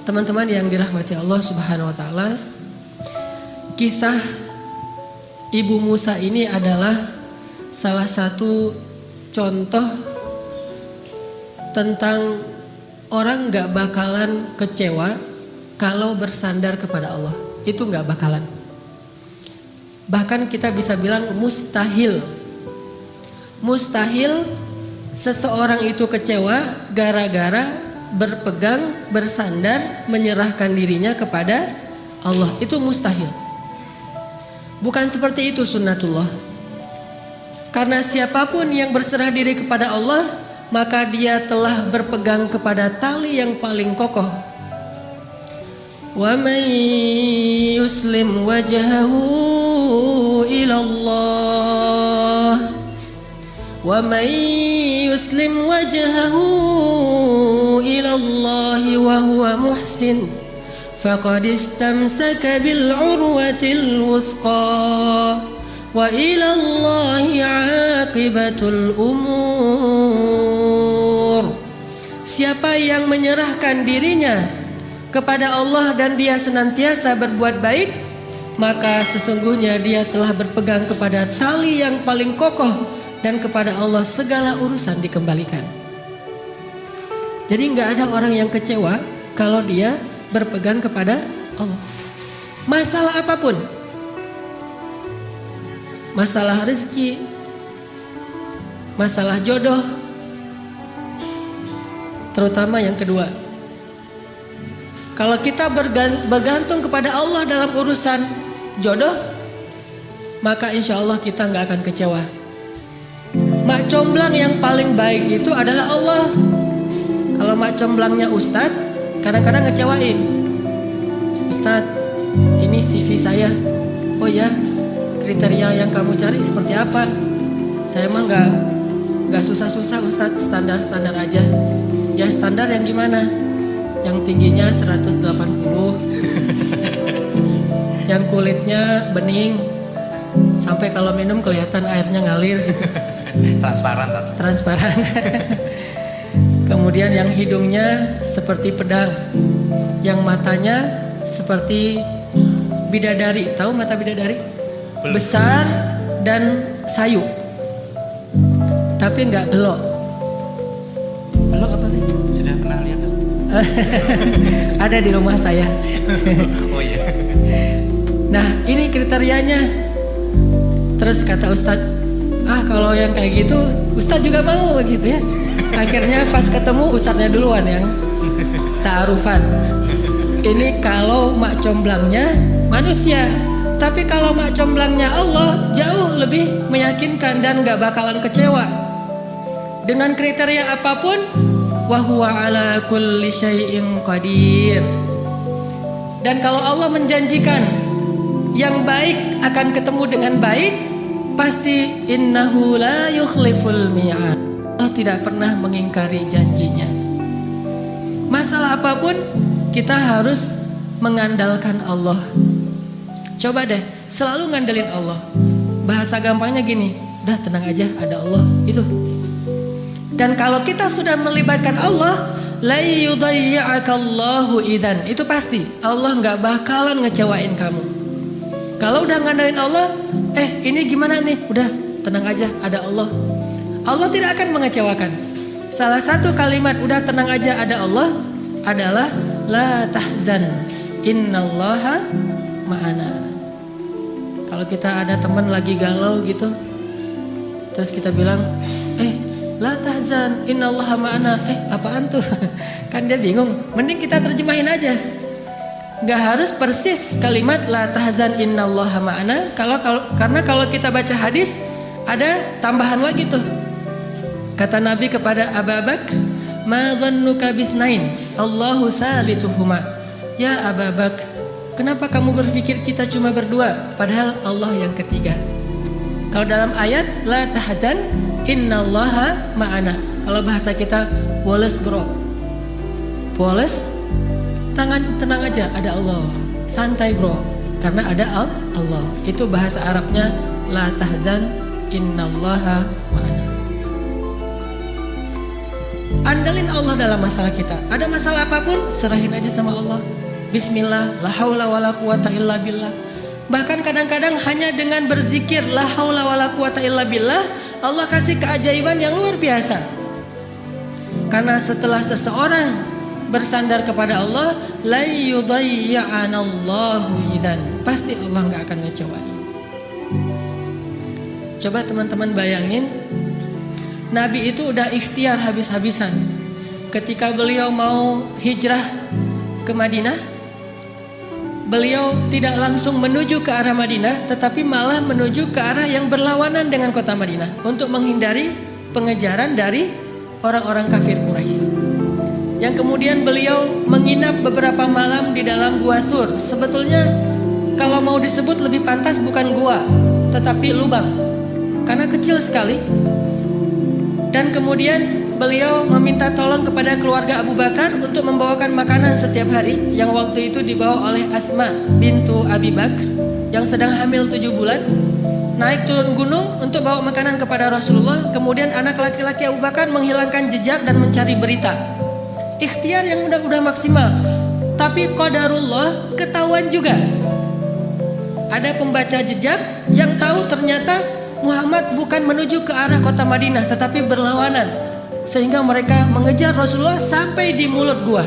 Teman-teman yang dirahmati Allah Subhanahu wa taala, kisah Ibu Musa ini adalah salah satu contoh tentang orang gak bakalan kecewa kalau bersandar kepada Allah. Itu gak bakalan. Bahkan kita bisa bilang mustahil. Mustahil seseorang itu kecewa gara-gara berpegang, bersandar, menyerahkan dirinya kepada Allah. Itu mustahil. Bukan seperti itu sunnatullah. Karena siapapun yang berserah diri kepada Allah, maka dia telah berpegang kepada tali yang paling kokoh. Wa man yuslim wajhahu ila Allah, wa man yuslim wajhahu ila Allah wa huwa muhsin faqad istamsaka bil urwatil wuthqa wa ila Allahi aqibatul umur. Siapa yang menyerahkan dirinya kepada Allah dan dia senantiasa berbuat baik, maka sesungguhnya dia telah berpegang kepada tali yang paling kokoh, dan kepada Allah segala urusan dikembalikan. Jadi nggak ada orang yang kecewa kalau dia berpegang kepada Allah. Masalah apapun, masalah rezeki, masalah jodoh, terutama yang kedua. Kalau kita bergantung kepada Allah dalam urusan jodoh, maka insya Allah kita nggak akan kecewa. Mak comblang yang paling baik itu adalah Allah. Kalau mak comblangnya ustadz, kadang-kadang ngecewain. Ustadz, ini CV saya. Oh ya, kriteria yang kamu cari seperti apa? Saya mah nggak susah-susah ustadz, standar-standar aja. Ya standar yang gimana? Yang tingginya 180, yang kulitnya bening, sampai kalau minum kelihatan airnya ngalir gitu. Transparan. Kemudian yang hidungnya seperti pedang, yang matanya seperti bidadari. Tahu mata bidadari? Besar dan sayu, tapi nggak belok. Belok apa nih? Sudah pernah lihat? Ada di rumah saya. Oh iya. Nah ini kriterianya. Terus kata Ustadz, kalau yang kayak gitu Ustadz juga mau gitu ya. Akhirnya pas ketemu Ustadznya duluan yang ta'arufan. Ini kalau mak comblangnya manusia. Tapi kalau mak comblangnya Allah, jauh lebih meyakinkan dan gak bakalan kecewa. Dengan kriteria apapun, wa huwa ala kulli syai'in qadir. Dan kalau Allah menjanjikan yang baik akan ketemu dengan baik, pasti innahu la yukhliful mi'ad. Allah tidak pernah mengingkari janjinya. Masalah apapun kita harus mengandalkan Allah. Coba deh selalu ngandelin Allah. Bahasa gampangnya gini, udah tenang aja, ada Allah. Itu. Dan kalau kita sudah melibatkan Allah, la yudayya'akallahu idzan. Itu pasti Allah nggak bakalan ngecewain kamu. Kalau udah ngandelin Allah, ini gimana nih? Udah tenang aja, ada Allah. Allah tidak akan mengecewakan. Salah satu kalimat udah tenang aja ada Allah adalah la tahzan, innallaha ma'ana. Kalau kita ada teman lagi galau gitu, terus kita bilang, la tahzan, innallaha ma'ana. Apaan tuh? Kan dia bingung. Mending kita terjemahin aja. Gak harus persis kalimat la tahzan innallaha ma'ana. Karena kalau kita baca hadis ada tambahan lagi tuh. Kata Nabi kepada Abu Bakar, ma dhannuka bisnain Allahu thalithuhuma. Ya Abu Bakar, kenapa kamu berpikir kita cuma berdua padahal Allah yang ketiga? Kalau dalam ayat la tahzan innallaha ma'ana. Kalau bahasa kita woles bro, woles, tenang aja ada Allah. Santai bro, karena ada Allah. Itu bahasa Arabnya la tahzan innallaha ma'ana. Andalin Allah dalam masalah kita. Ada masalah apapun, serahin aja sama Allah. Bismillah, la haula wala quwata illa billah. Bahkan kadang-kadang hanya dengan berzikir la haula wala quwata illa billah, Allah kasih keajaiban yang luar biasa. Karena setelah seseorang bersandar kepada Allah, la yudayya'anallahu idzan, pasti Allah nggak akan ngecewain. Coba teman-teman bayangin, Nabi itu udah ikhtiar habis-habisan. Ketika beliau mau hijrah ke Madinah, beliau tidak langsung menuju ke arah Madinah, tetapi malah menuju ke arah yang berlawanan dengan kota Madinah untuk menghindari pengejaran dari orang-orang kafir Quraisy. Yang kemudian beliau menginap beberapa malam di dalam Gua Thur. Sebetulnya kalau mau disebut lebih pantas bukan gua, tetapi lubang, karena kecil sekali. Dan kemudian beliau meminta tolong kepada keluarga Abu Bakar untuk membawakan makanan setiap hari, yang waktu itu dibawa oleh Asma bintu Abi Bakr yang sedang hamil 7 bulan. Naik turun gunung untuk bawa makanan kepada Rasulullah. Kemudian anak laki-laki Abu Bakar menghilangkan jejak dan mencari berita. Ikhtiar yang udah maksimal. Tapi qadarullah, ketahuan juga. Ada pembaca jejak yang tahu ternyata Muhammad bukan menuju ke arah kota Madinah, tetapi berlawanan. Sehingga mereka mengejar Rasulullah sampai di mulut gua.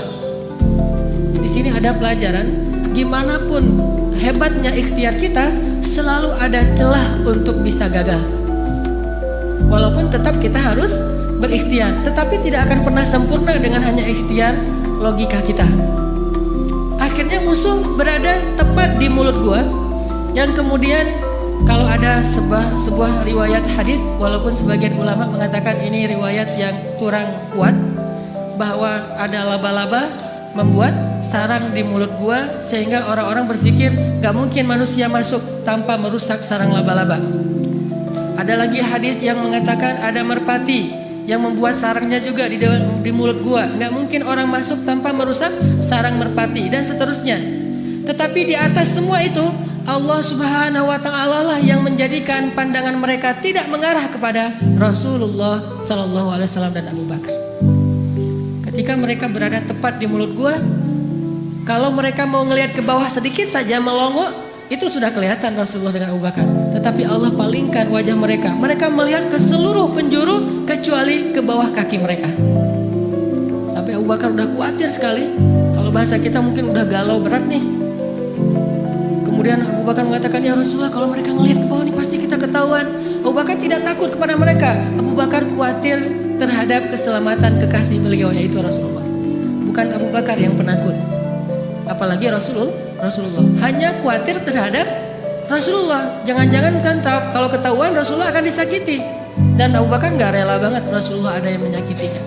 Di sini ada pelajaran, gimana pun hebatnya ikhtiar kita, selalu ada celah untuk bisa gagal. Walaupun tetap kita harus berikhtiar, tetapi tidak akan pernah sempurna dengan hanya ikhtiar logika kita. Akhirnya musuh berada tepat di mulut gua, yang kemudian kalau ada sebuah riwayat hadis, walaupun sebagian ulama mengatakan ini riwayat yang kurang kuat, bahwa ada laba-laba membuat sarang di mulut gua, sehingga orang-orang berpikir gak mungkin manusia masuk tanpa merusak sarang laba-laba. Ada lagi hadis yang mengatakan ada merpati yang membuat sarangnya juga di mulut gua, gak mungkin orang masuk tanpa merusak sarang merpati, dan seterusnya. Tetapi di atas semua itu, Allah Subhanahu wa Ta'ala lah yang menjadikan pandangan mereka tidak mengarah kepada Rasulullah Sallallahu Alaihi Wasallam dan Abu Bakar. Ketika mereka berada tepat di mulut gua, kalau mereka mau ngelihat ke bawah sedikit saja melongo, itu sudah kelihatan Rasulullah dengan Abu Bakar. Tetapi Allah palingkan wajah mereka. Mereka melihat ke seluruh penjuru kecuali ke bawah kaki mereka. Sampai Abu Bakar udah khawatir sekali. Kalau bahasa kita mungkin udah galau berat nih. Kemudian Abu Bakar mengatakan, ya Rasulullah, kalau mereka ngelihat ke bawah nih pasti kita ketahuan. Abu Bakar tidak takut kepada mereka. Abu Bakar khawatir terhadap keselamatan kekasih beliau, yaitu Rasulullah. Bukan Abu Bakar yang penakut, apalagi Rasulullah. Hanya khawatir terhadap Rasulullah. Jangan-jangan kan kalau ketahuan Rasulullah akan disakiti. Dan Abu Bakar gak rela banget Rasulullah ada yang menyakitinya.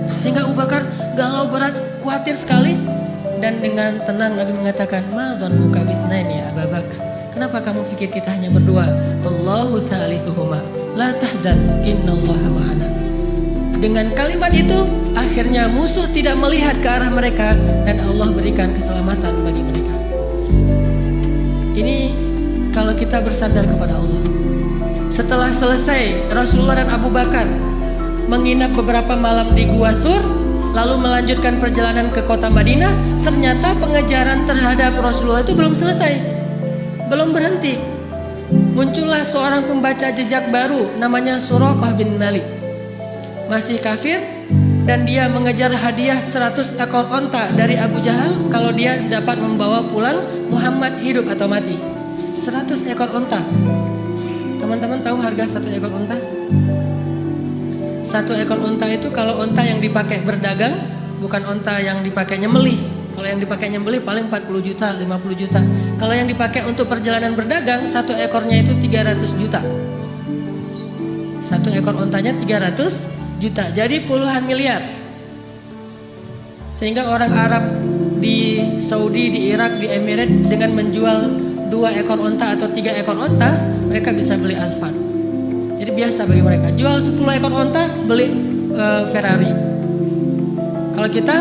Sehingga Abu Bakar galau berat, khawatir sekali. Dan dengan tenang Nabi mengatakan, ma dhannuka bisnaini ya Abu Bakar, kenapa kamu pikir kita hanya berdua? Allahu thalithuhuma la tahzan innallaha ma'ana. Dengan kalimat itu akhirnya musuh tidak melihat ke arah mereka, dan Allah berikan keselamatan bagi mereka. Ini kalau kita bersandar kepada Allah. Setelah selesai Rasulullah dan Abu Bakar menginap beberapa malam di Gua Thur, lalu melanjutkan perjalanan ke kota Madinah, ternyata pengejaran terhadap Rasulullah itu belum selesai, belum berhenti. Muncullah seorang pembaca jejak baru namanya Suraqah bin Malik. Masih kafir, dan dia mengejar hadiah 100 ekor onta dari Abu Jahal kalau dia dapat membawa pulang Muhammad hidup atau mati. 100 ekor onta. Teman-teman tahu harga 1 ekor onta? 1 ekor onta itu kalau onta yang dipakai berdagang, bukan onta yang dipakai nyembelih. Kalau yang dipakai nyembelih paling 40 juta, 50 juta. Kalau yang dipakai untuk perjalanan berdagang, 1 ekornya itu 300 juta. 1 ekor ontanya 300 juta, jadi puluhan miliar. Sehingga orang Arab di Saudi, di Irak, di Emirat dengan menjual 2 ekor onta atau 3 ekor onta, mereka bisa beli Alphard. Jadi biasa bagi mereka. Jual 10 ekor onta, beli Ferrari. Kalau kita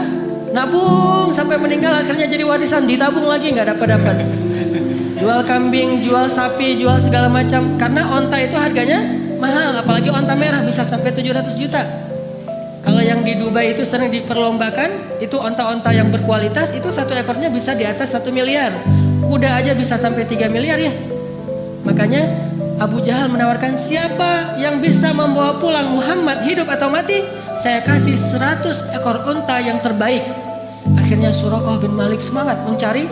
nabung sampai meninggal, akhirnya jadi warisan, ditabung lagi nggak dapat. Jual kambing, jual sapi, jual segala macam. Karena onta itu harganya mahal, apalagi onta merah bisa sampai 700 juta. Kalau yang di Dubai itu sering diperlombakan, itu onta-onta yang berkualitas, itu satu ekornya bisa di atas 1 miliar. Kuda aja bisa sampai 3 miliar ya. Makanya Abu Jahal menawarkan, siapa yang bisa membawa pulang Muhammad hidup atau mati, saya kasih 100 ekor unta yang terbaik. Akhirnya Suraqah bin Malik semangat mencari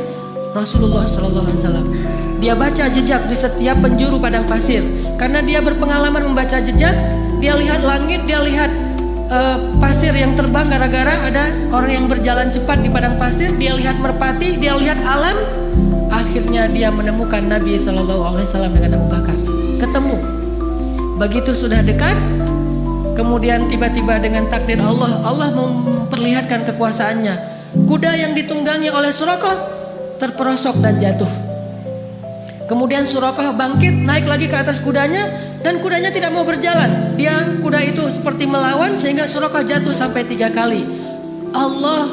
Rasulullah SAW. Dia baca jejak di setiap penjuru padang pasir. Karena dia berpengalaman membaca jejak, dia lihat langit, dia lihat pasir yang terbang gara-gara ada orang yang berjalan cepat di padang pasir. Dia lihat merpati, dia lihat alam. Akhirnya dia menemukan Nabi SAW dengan Abu Bakar. Ketemu. Begitu sudah dekat, kemudian tiba-tiba dengan takdir Allah, Allah memperlihatkan kekuasaannya. Kuda yang ditunggangi oleh Suraqah terperosok dan jatuh. Kemudian Suraqah bangkit, naik lagi ke atas kudanya, dan kudanya tidak mau berjalan. Kuda itu seperti melawan sehingga Suraqah jatuh sampai 3 kali. Allah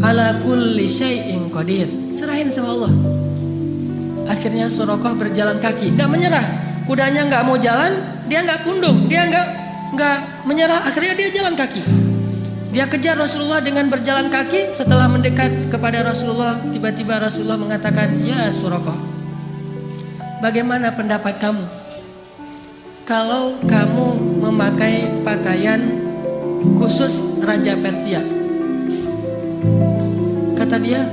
ala kulli syai'in qadir. Serahin sama Allah. Akhirnya Suraqah berjalan kaki, nggak menyerah. Kudanya nggak mau jalan, dia nggak pundung, dia nggak menyerah. Akhirnya dia jalan kaki. Dia kejar Rasulullah dengan berjalan kaki. Setelah mendekat kepada Rasulullah, tiba-tiba Rasulullah mengatakan, ya Suraqah, bagaimana pendapat kamu kalau kamu memakai pakaian khusus Raja Persia? Kata dia,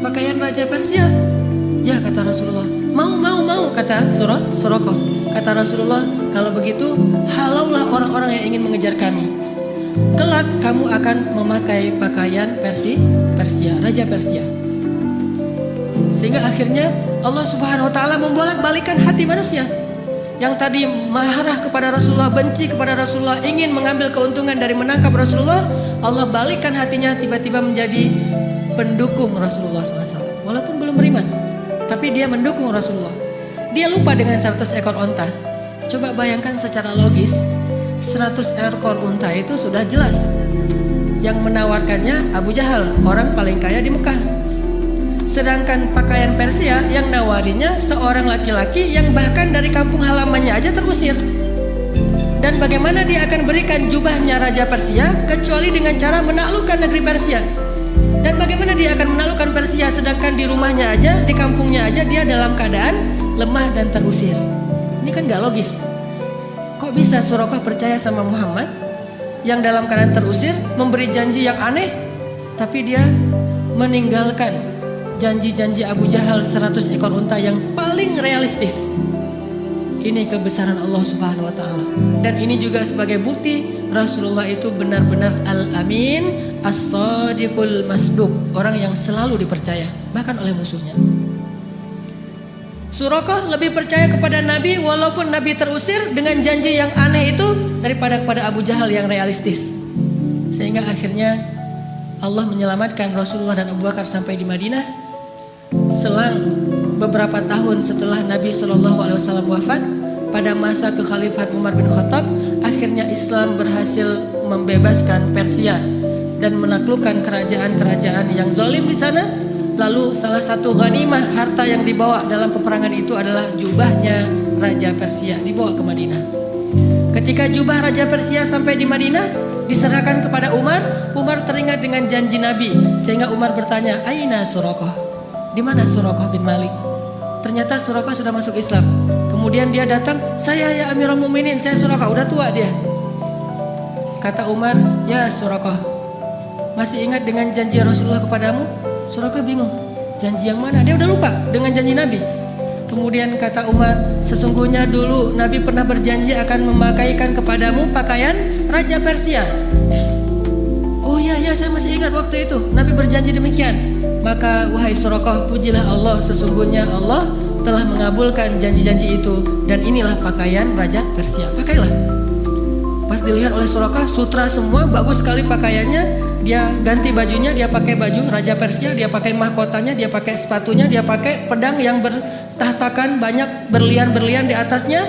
pakaian Raja Persia? Ya, kata Rasulullah. Mau, kata Suraqah. Kata Rasulullah, kalau begitu halaulah orang-orang yang ingin mengejar kami. Kelak kamu akan memakai pakaian Persia, Raja Persia. Sehingga akhirnya Allah Subhanahu wa taala membolak-balikan hati manusia. Yang tadi marah kepada Rasulullah, benci kepada Rasulullah, ingin mengambil keuntungan dari menangkap Rasulullah, Allah balikkan hatinya tiba-tiba menjadi pendukung Rasulullah SAW. Walaupun belum beriman, tapi dia mendukung Rasulullah. Dia lupa dengan 100 ekor onta. Coba bayangkan secara logis, 100 ekor unta itu sudah jelas. Yang menawarkannya Abu Jahal, orang paling kaya di Mekah. Sedangkan pakaian Persia yang nawarinya seorang laki-laki yang bahkan dari kampung halamannya aja terusir. Dan bagaimana dia akan berikan jubahnya Raja Persia kecuali dengan cara menaklukkan negeri Persia. Dan bagaimana dia akan menaklukkan Persia sedangkan di rumahnya aja, di kampungnya aja dia dalam keadaan lemah dan terusir. Ini kan gak logis. Kok bisa Suraqah percaya sama Muhammad yang dalam keadaan terusir, memberi janji yang aneh, tapi dia meninggalkan janji-janji Abu Jahal 100 ekor unta yang paling realistis. Ini kebesaran Allah Subhanahu wa taala. Dan ini juga sebagai bukti Rasulullah itu benar-benar al-amin, as-sadiqul masduq, orang yang selalu dipercaya bahkan oleh musuhnya. Suraqah lebih percaya kepada Nabi walaupun Nabi terusir dengan janji yang aneh itu daripada kepada Abu Jahal yang realistis. Sehingga akhirnya Allah menyelamatkan Rasulullah dan Abu Bakar sampai di Madinah. Selang beberapa tahun setelah Nabi SAW wafat, pada masa kekhalifahan Umar bin Khattab, akhirnya Islam berhasil membebaskan Persia dan menaklukkan kerajaan-kerajaan yang zalim di sana. Lalu salah satu ghanimah harta yang dibawa dalam peperangan itu adalah jubahnya Raja Persia, dibawa ke Madinah. Ketika jubah Raja Persia sampai di Madinah, diserahkan kepada Umar. Umar teringat dengan janji Nabi, sehingga Umar bertanya, Aina Suraqah? Di mana Suraqah bin Malik? Ternyata Suraqah sudah masuk Islam. Kemudian dia datang, saya ya Amirul Mukminin, saya Suraqah, udah tua dia. Kata Umar, ya Suraqah, masih ingat dengan janji Rasulullah kepadamu? Suraqah bingung, janji yang mana? Dia udah lupa dengan janji Nabi. Kemudian kata Umar, sesungguhnya dulu Nabi pernah berjanji akan memakaikan kepadamu pakaian Raja Persia. Oh ya, saya masih ingat waktu itu Nabi berjanji demikian. Maka wahai Suraqah, pujilah Allah, sesungguhnya Allah telah mengabulkan janji-janji itu, dan inilah pakaian Raja Persia, pakailah. Pas dilihat oleh Suraqah, sutra semua, bagus sekali pakaiannya. Dia ganti bajunya, dia pakai baju Raja Persia, dia pakai mahkotanya, dia pakai sepatunya, dia pakai pedang yang bertahtakan banyak berlian-berlian di atasnya.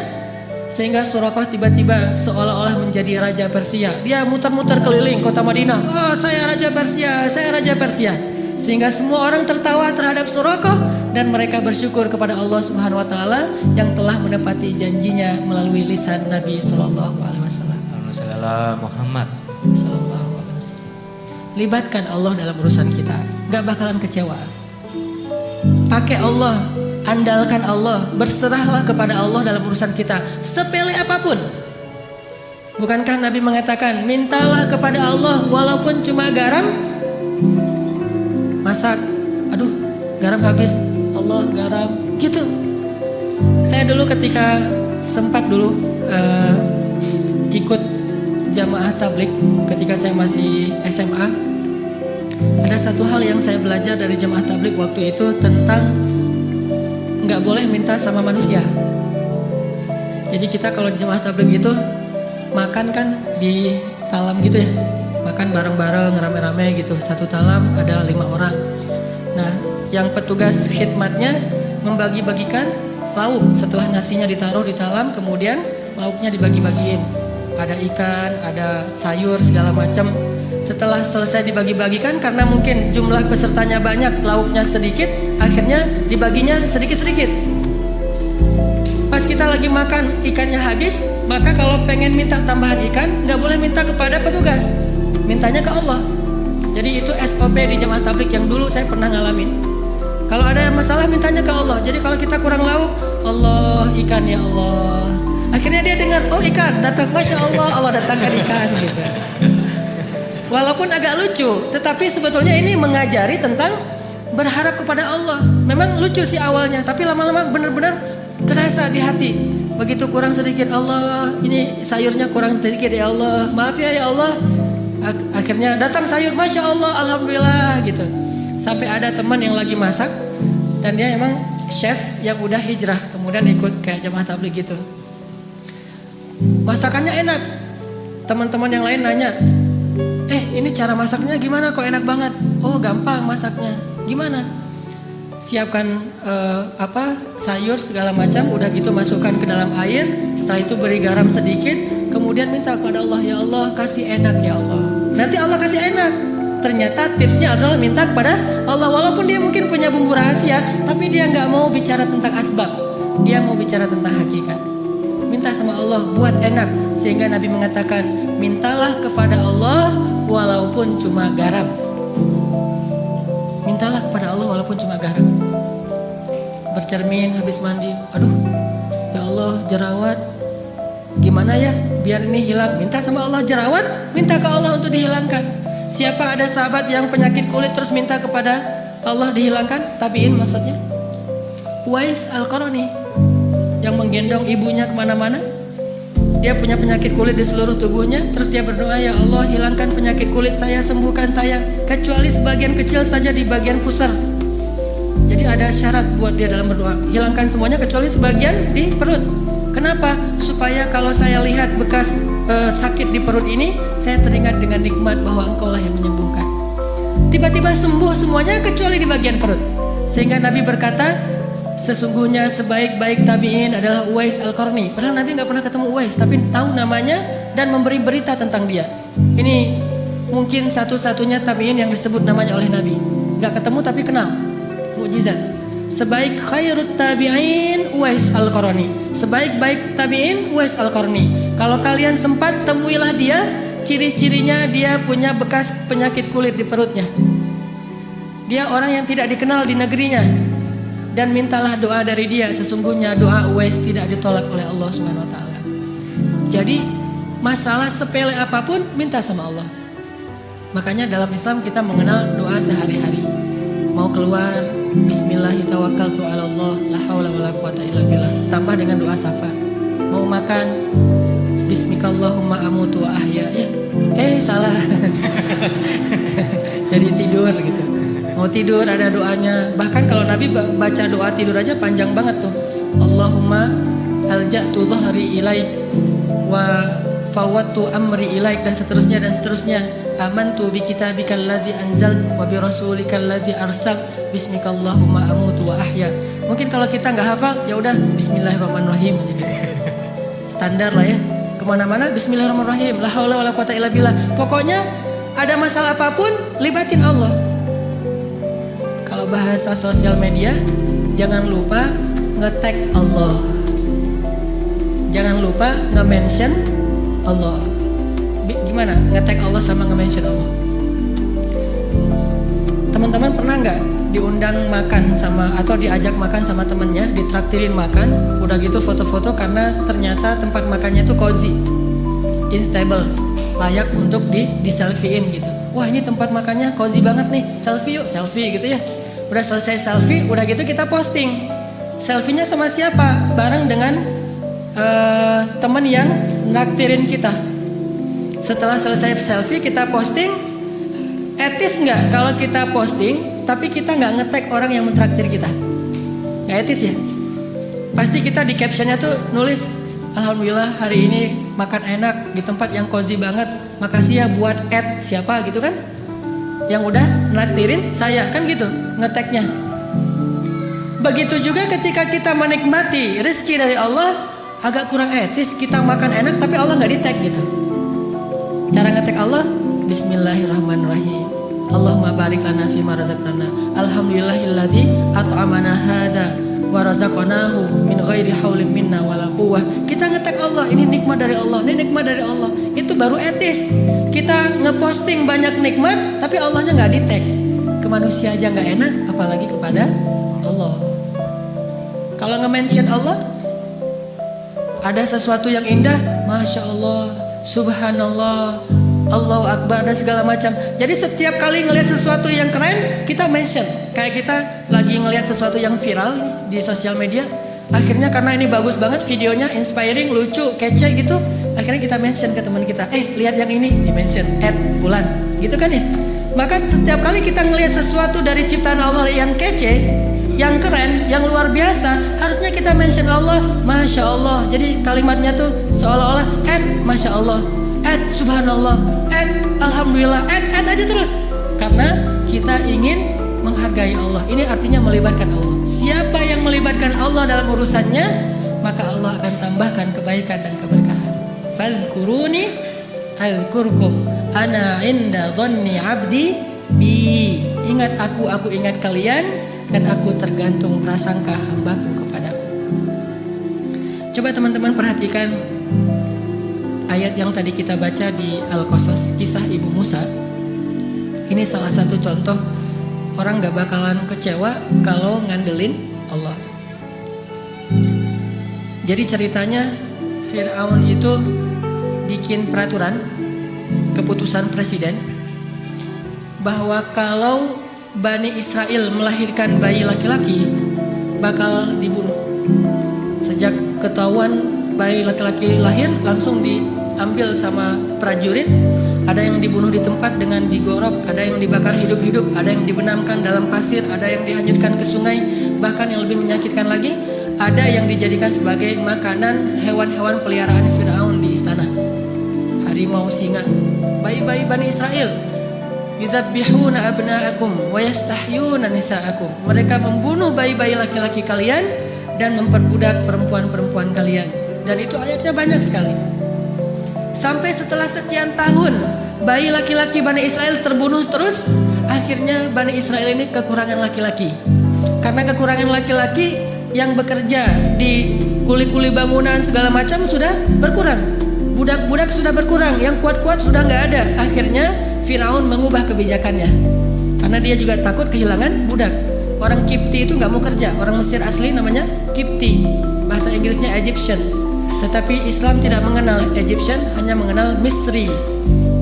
Sehingga Suraqah tiba-tiba seolah-olah menjadi Raja Persia. Dia muter-muter keliling kota Madinah. Oh, saya Raja Persia, saya Raja Persia. Sehingga semua orang tertawa terhadap Suraqah dan mereka bersyukur kepada Allah Subhanahu wa taala yang telah menepati janjinya melalui lisan Nabi sallallahu alaihi wasallam. Muhammad sallallahu libatkan Allah dalam urusan kita, gak bakalan kecewa. Pakai Allah, andalkan Allah, berserahlah kepada Allah dalam urusan kita, sepele apapun. Bukankah Nabi mengatakan, mintalah kepada Allah walaupun cuma garam? Masak, aduh garam habis, Allah garam, gitu. Saya dulu ketika sempat dulu ikut jamaah tablik ketika saya masih SMA, ada satu hal yang saya belajar dari jamaah tablik waktu itu tentang nggak boleh minta sama manusia. Jadi kita kalau di jamaah tablik itu makan kan di talam gitu ya, makan bareng-bareng rame-rame gitu, satu talam ada 5 orang. Nah yang petugas khidmatnya membagi-bagikan lauk setelah nasinya ditaruh di talam, kemudian lauknya dibagi-bagiin, ada ikan, ada sayur segala macam. Setelah selesai dibagi-bagikan, karena mungkin jumlah pesertanya banyak, lauknya sedikit, akhirnya dibaginya sedikit-sedikit. Pas kita lagi makan, ikannya habis, maka kalau pengen minta tambahan ikan, nggak boleh minta kepada petugas, mintanya ke Allah. Jadi itu SOP di jamaah tablik yang dulu saya pernah ngalamin. Kalau ada masalah mintanya ke Allah. Jadi kalau kita kurang lauk, Allah ikan ya Allah. Akhirnya dia dengar, oh ikan datang, masya Allah, Allah datangkan ikan gitu. Walaupun agak lucu, tetapi sebetulnya ini mengajari tentang berharap kepada Allah. Memang lucu sih awalnya, tapi lama-lama benar-benar terasa di hati. Begitu kurang sedikit, Allah ini sayurnya kurang sedikit ya Allah, maaf ya Allah. Akhirnya datang sayur, masya Allah, alhamdulillah gitu. Sampai ada teman yang lagi masak dan dia emang chef yang udah hijrah, kemudian ikut kayak jamaah tabligh gitu. Masakannya enak. Teman-teman yang lain nanya, ini cara masaknya gimana kok enak banget? Oh gampang masaknya. Gimana? Siapkan sayur segala macam, udah gitu masukkan ke dalam air, setelah itu beri garam sedikit, kemudian minta kepada Allah, ya Allah kasih enak ya Allah. Nanti Allah kasih enak. Ternyata tipsnya adalah minta kepada Allah, walaupun dia mungkin punya bumbu rahasia, tapi dia nggak mau bicara tentang asbab, dia mau bicara tentang hakikat. Minta sama Allah buat enak, sehingga Nabi mengatakan, mintalah kepada Allah walaupun cuma garam. Mintalah kepada Allah walaupun cuma garam. Bercermin habis mandi, aduh ya Allah jerawat, gimana ya biar ini hilang. Minta sama Allah jerawat, minta ke Allah untuk dihilangkan. Siapa ada sahabat yang penyakit kulit terus minta kepada Allah dihilangkan? Tabiin maksudnya. Uwais Al-Qarni yang menggendong ibunya kemana-mana. Dia punya penyakit kulit di seluruh tubuhnya, terus dia berdoa, ya Allah hilangkan penyakit kulit saya, sembuhkan saya, kecuali sebagian kecil saja di bagian pusar. Jadi ada syarat buat dia dalam berdoa, hilangkan semuanya kecuali sebagian di perut. Kenapa? Supaya kalau saya lihat bekas sakit di perut ini, saya teringat dengan nikmat bahwa Engkaulah yang menyembuhkan. Tiba-tiba sembuh semuanya kecuali di bagian perut. Sehingga Nabi berkata, sesungguhnya sebaik-baik tabi'in adalah Uwais Al-Qarni. Padahal Nabi gak pernah ketemu Uwais, tapi tahu namanya dan memberi berita tentang dia. Ini mungkin satu-satunya tabi'in yang disebut namanya oleh Nabi. Gak ketemu tapi kenal. Mukjizat. Sebaik khairut tabi'in Uwais Al-Qarni. Sebaik-baik tabi'in Uwais Al-Qarni. Kalau kalian sempat temuilah dia, ciri-cirinya dia punya bekas penyakit kulit di perutnya. Dia orang yang tidak dikenal di negerinya. Dan mintalah doa dari dia, sesungguhnya doa Uwais tidak ditolak oleh Allah Subhanahu wa taala. Jadi masalah sepele apapun minta sama Allah. Makanya dalam Islam kita mengenal doa sehari-hari. Mau keluar, bismillahirrahmanirrahim, Allah, la haula wala quwata illa billah. Tambah dengan doa syafaat. Mau makan, bismikallahumma amutu wa ahya. Salah. Jadi tidur gitu. Mau tidur ada doanya. Bahkan kalau Nabi baca doa tidur aja panjang banget tuh. Allahumma alja'tu dhahri ilaik wa fawattu amri ilaik, dan seterusnya dan seterusnya. Amantu bi kitabikal ladzi anzalt wa bi rasulikal ladzi arsal bismikallahumma amutu wa ahya. Mungkin kalau kita nggak hafal ya udah bismillahirrahmanirrahim aja gitu. Standar lah ya. Kemana-mana bismillahirrahmanirrahim, la haula wala quwata illa billah. Pokoknya ada masalah apapun libatin Allah. Kalau bahasa sosial media, jangan lupa nge-tag Allah. Jangan lupa nge-mention Allah. Gimana? Nge-tag Allah sama nge-mention Allah. Teman-teman pernah nggak diundang makan sama atau diajak makan sama temennya, ditraktirin makan, udah gitu foto-foto karena ternyata tempat makannya tuh cozy, instable, layak untuk di selfie-in gitu. Wah ini tempat makannya cozy banget nih, selfie yuk, selfie gitu ya. Udah selesai selfie, udah gitu kita posting. Selfie-nya sama siapa? Bareng dengan teman yang naktirin kita. Setelah selesai selfie kita posting. Etis nggak kalau kita posting tapi kita nggak nge-tag orang yang mentraktir kita? Nggak etis ya? Pasti kita di captionnya tuh nulis, alhamdulillah hari ini makan enak di tempat yang cozy banget, makasih ya buat siapa gitu kan, yang udah naktirin saya, kan gitu nge-tagnya. Begitu juga ketika kita menikmati rezeki dari Allah, agak kurang etis kita makan enak tapi Allah nggak di-tag gitu. Cara nge-tag Allah, Bismillahirrahmanirrahim. Allahumma barik lana fima razaqtana. Alhamdulillahilladzi at'amana hadza wa razaqnahu min ghairi haulin minna wala quwwah. Kita nge-tag Allah, ini nikmat dari Allah, ini nikmat dari Allah. Itu baru etis. Kita ngeposting banyak nikmat tapi Allahnya nggak di-tag. Ke manusia aja nggak enak, apalagi kepada Allah. Kalau nge-mention Allah, ada sesuatu yang indah, Masya Allah, Subhanallah, Allahu Akbar dan segala macam. Jadi setiap kali ngelihat sesuatu yang keren, kita mention. Kayak kita lagi ngelihat sesuatu yang viral di sosial media, akhirnya karena ini bagus banget videonya, inspiring, lucu, kece gitu, akhirnya kita mention ke teman kita, lihat yang ini, di mention @fulan, gitu kan ya. Maka setiap kali kita ngelihat sesuatu dari ciptaan Allah yang kece, yang keren, yang luar biasa, harusnya kita mention Allah, Masya Allah. Jadi kalimatnya tuh seolah-olah Masya Allah, Subhanallah, Alhamdulillah, aja terus. Karena kita ingin menghargai Allah. Ini artinya melibatkan Allah. Siapa yang melibatkan Allah dalam urusannya, maka Allah akan tambahkan kebaikan dan keberkahan. Fadhkuruni azkurkum ana inda dhanni abdi bi. Ingat aku ingat kalian, dan aku tergantung prasangka hambaku kepadaku. Coba teman-teman perhatikan ayat yang tadi kita baca di Al-Qasas, kisah Ibu Musa. Ini salah satu contoh orang gak bakalan kecewa kalau ngandelin Allah. Jadi ceritanya Fir'aun itu bikin peraturan, keputusan presiden, bahwa kalau Bani Israel melahirkan bayi laki-laki bakal dibunuh. Sejak ketahuan bayi laki-laki lahir, langsung diambil sama prajurit. Ada yang dibunuh di tempat dengan digorok, ada yang dibakar hidup-hidup, ada yang dibenamkan dalam pasir, ada yang dihanyutkan ke sungai. Bahkan yang lebih menyakitkan lagi, ada yang dijadikan sebagai makanan hewan-hewan peliharaan Fir'aun di istana. Harimau, singa, bayi-bayi Bani Israel. Yudzabbihuna abna'akum wa yastahyuna nisa'akum. Mereka membunuh bayi-bayi laki-laki kalian dan memperbudak perempuan-perempuan kalian. Dan itu ayatnya banyak sekali. Sampai setelah sekian tahun bayi laki-laki Bani Israel terbunuh terus, akhirnya Bani Israel ini kekurangan laki-laki. Karena kekurangan laki-laki yang bekerja di kuli-kuli bangunan segala macam sudah berkurang. Budak-budak sudah berkurang, yang kuat-kuat sudah nggak ada. Akhirnya Firaun mengubah kebijakannya karena dia juga takut kehilangan budak. Orang Kipti itu nggak mau kerja. Orang Mesir asli namanya Kipti, bahasa Inggrisnya Egyptian. Tetapi Islam tidak mengenal Egyptian, hanya mengenal Misri.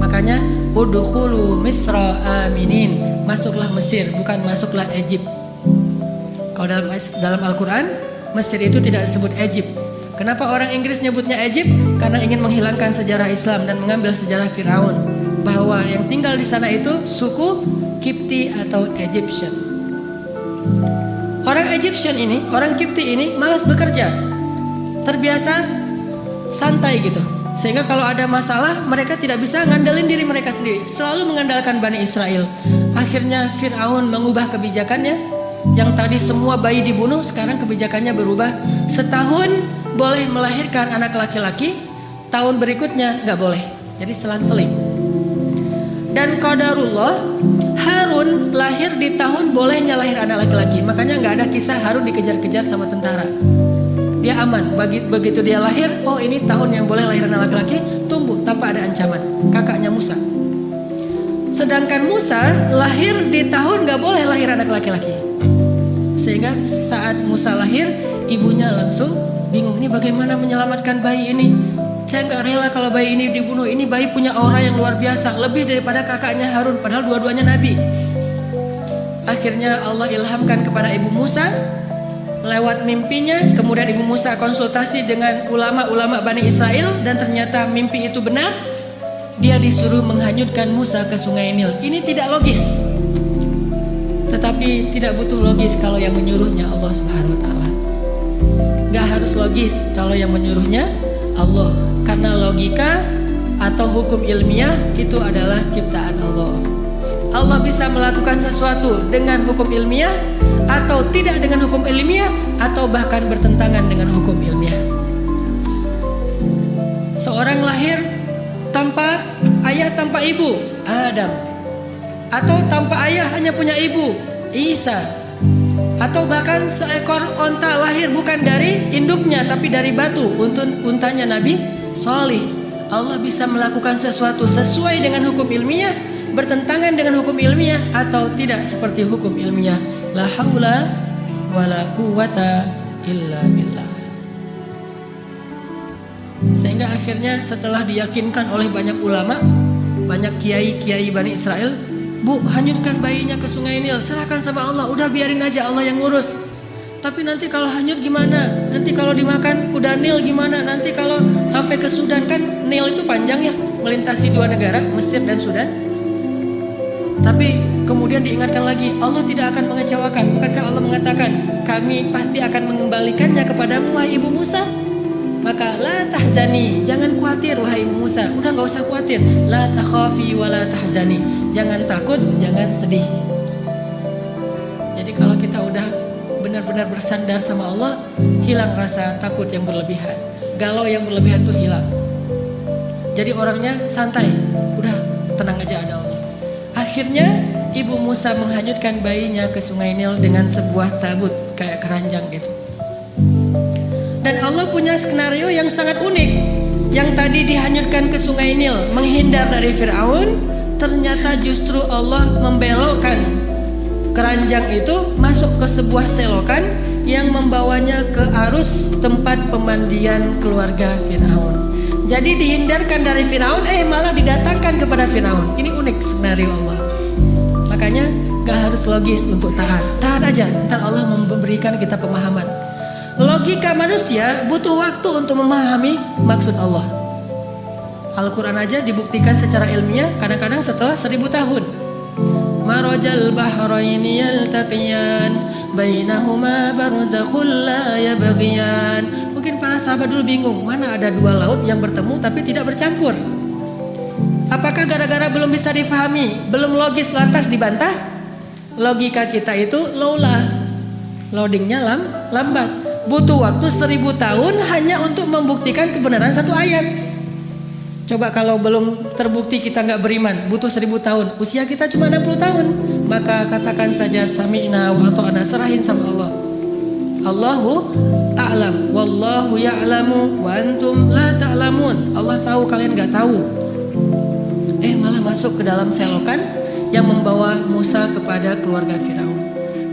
Makanya udkhulu Misra aminin, masuklah Mesir, bukan masuklah Egypt. Kalau dalam Al-Quran, Mesir itu tidak disebut Egypt. Kenapa orang Inggris nyebutnya Egypt? Karena ingin menghilangkan sejarah Islam dan mengambil sejarah Firaun, bahwa yang tinggal di sana itu suku Kipti atau Egyptian. Orang Egyptian ini, orang Kipti ini malas bekerja, terbiasa santai gitu, sehingga kalau ada masalah mereka tidak bisa ngandelin diri mereka sendiri, selalu mengandalkan Bani Israel. Akhirnya Fir'aun mengubah kebijakannya, yang tadi semua bayi dibunuh, sekarang kebijakannya berubah. Setahun boleh melahirkan anak laki-laki, tahun berikutnya nggak boleh, jadi selang-seling. Dan qadarullah, Harun lahir di tahun bolehnya lahir anak laki-laki. Makanya nggak ada kisah Harun dikejar-kejar sama tentara. Dia aman. Begitu dia lahir, oh ini tahun yang boleh lahir anak laki-laki, tumbuh tanpa ada ancaman. Kakaknya Musa. Sedangkan Musa lahir di tahun gak boleh lahir anak laki-laki. Sehingga saat Musa lahir, ibunya langsung bingung, ini bagaimana menyelamatkan bayi ini. Saya gak rela kalau bayi ini dibunuh. Ini bayi punya aura yang luar biasa, lebih daripada kakaknya Harun, padahal dua-duanya nabi. Akhirnya Allah ilhamkan kepada ibu Musa lewat mimpinya. Kemudian ibu Musa konsultasi dengan ulama-ulama Bani Israel, dan ternyata mimpi itu benar. Dia disuruh menghanyutkan Musa ke sungai Nil. Ini tidak logis, tetapi tidak butuh logis kalau yang menyuruhnya Allah Subhanahu wa Ta'ala. Gak harus logis kalau yang menyuruhnya Allah, karena logika atau hukum ilmiah itu adalah ciptaan Allah. Allah bisa melakukan sesuatu dengan hukum ilmiah, atau tidak dengan hukum ilmiah, atau bahkan bertentangan dengan hukum ilmiah. Seorang lahir tanpa ayah, tanpa ibu, Adam. Atau tanpa ayah, hanya punya ibu, Isa. Atau bahkan seekor onta lahir bukan dari induknya, tapi dari batu, untanya Nabi Shalih. Allah bisa melakukan sesuatu sesuai dengan hukum ilmiah, bertentangan dengan hukum ilmiah, atau tidak seperti hukum ilmiah. La haula wala quwata illa billah. Sehingga akhirnya setelah diyakinkan oleh banyak ulama, banyak kiai-kiai Bani Israel, Bu, hanyutkan bayinya ke sungai Nil, serahkan sama Allah, udah biarin aja Allah yang ngurus. Tapi nanti kalau hanyut gimana? Nanti kalau dimakan kuda Nil gimana? Nanti kalau sampai ke Sudan, kan Nil itu panjang ya, melintasi dua negara, Mesir dan Sudan. Tapi kemudian diingatkan lagi, Allah tidak akan mengecewakan. Bukankah Allah mengatakan, kami pasti akan mengembalikannya kepadamu, wahai ibu Musa? Maka la tahzani, jangan khawatir wahai ibu Musa. Udah gak usah khawatir. La takhafi wa la tahzani, jangan takut, jangan sedih. Jadi kalau kita udah benar-benar bersandar sama Allah, hilang rasa takut yang berlebihan, galau yang berlebihan itu hilang. Jadi orangnya santai, udah tenang aja, ada Allah. Akhirnya ibu Musa menghanyutkan bayinya ke sungai Nil dengan sebuah tabut kayak keranjang gitu. Dan Allah punya skenario yang sangat unik. Yang tadi dihanyutkan ke sungai Nil menghindar dari Fir'aun, ternyata justru Allah membelokkan keranjang itu masuk ke sebuah selokan yang membawanya ke arus tempat pemandian keluarga Fir'aun. Jadi dihindarkan dari Fir'aun, malah didatangkan kepada Fir'aun. Ini unik skenario Allah. Makanya gak harus logis untuk taat. Taat aja, ntar Allah memberikan kita pemahaman. Logika manusia butuh waktu untuk memahami maksud Allah. Al-Quran aja dibuktikan secara ilmiah kadang-kadang setelah 1000 tahun. Marajal bahraini yaltaqiyan bainahuma barzakhul la yabghiyan. Mungkin para sahabat dulu bingung, mana ada dua laut yang bertemu tapi tidak bercampur. Apakah gara-gara belum bisa difahami, belum logis lantas dibantah? Logika kita itu lola, loadingnya lambat. Butuh waktu 1000 tahun hanya untuk membuktikan kebenaran satu ayat. Coba kalau belum terbukti kita nggak beriman, butuh 1000 tahun. Usia kita cuma 60 tahun. Maka katakan saja sami'na wa ata'na, serahin sama Allah. Allahu a'lam, wallahu ya'lamu wa antum la ta'lamun. Allah tahu, kalian nggak tahu. Malah masuk ke dalam selokan yang membawa Musa kepada keluarga Firaun.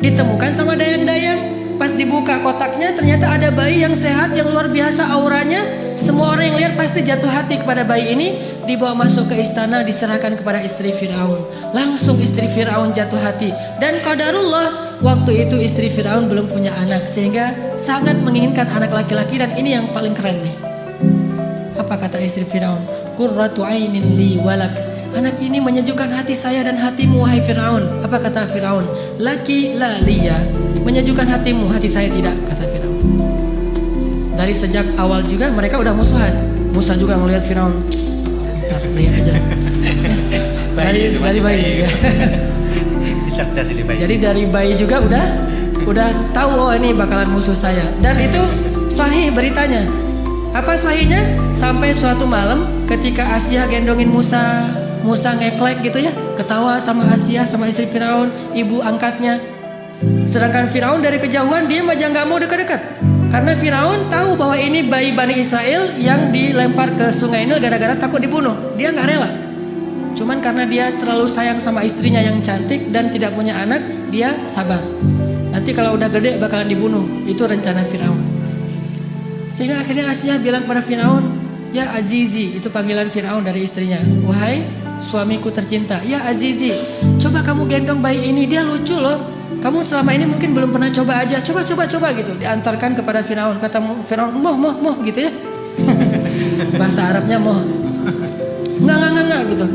Ditemukan sama dayang-dayang. Pas dibuka kotaknya ternyata ada bayi yang sehat, yang luar biasa auranya. Semua orang yang lihat pasti jatuh hati kepada bayi ini. Dibawa masuk ke istana, diserahkan kepada istri Firaun. Langsung istri Firaun jatuh hati. Dan qadarullah, waktu itu istri Firaun belum punya anak, sehingga sangat menginginkan anak laki-laki. Dan ini yang paling keren nih. Apa kata istri Firaun? Qurratu ainin li walak. Anak ini menyejukkan hati saya dan hatimu, wahai Firaun. Apa kata Firaun? Laki la liya, menyejukkan hatimu, hati saya tidak, kata Firaun. Dari sejak awal juga mereka udah musuhan. Musa juga melihat Firaun, ntar lihat aja. dari bayi. Cerdas ini bayi. Jadi dari bayi juga udah tahu, oh ini bakalan musuh saya. Dan itu sahih beritanya. Apa sahihnya? Sampai suatu malam ketika Asia gendongin Musa ngeklek gitu ya, ketawa sama Asia, sama istri Firaun, ibu angkatnya. Sedangkan Firaun dari kejauhan dia aja nggak mau dekat-dekat, karena Firaun tahu bahwa ini bayi Bani Israel yang dilempar ke sungai Nil gara-gara takut dibunuh. Dia nggak rela. Cuman karena dia terlalu sayang sama istrinya yang cantik dan tidak punya anak, dia sabar. Nanti kalau udah gede bakalan dibunuh. Itu rencana Firaun. Sehingga akhirnya Asia bilang pada Firaun, ya Azizi, itu panggilan Firaun dari istrinya. Wahai suamiku tercinta, ya Azizi, coba kamu gendong bayi ini, dia lucu loh. Kamu selama ini mungkin belum pernah coba aja, coba gitu. Diantarkan kepada Firaun. Kata Firaun, moh gitu ya. Bahasa Arabnya moh. Enggak gitu.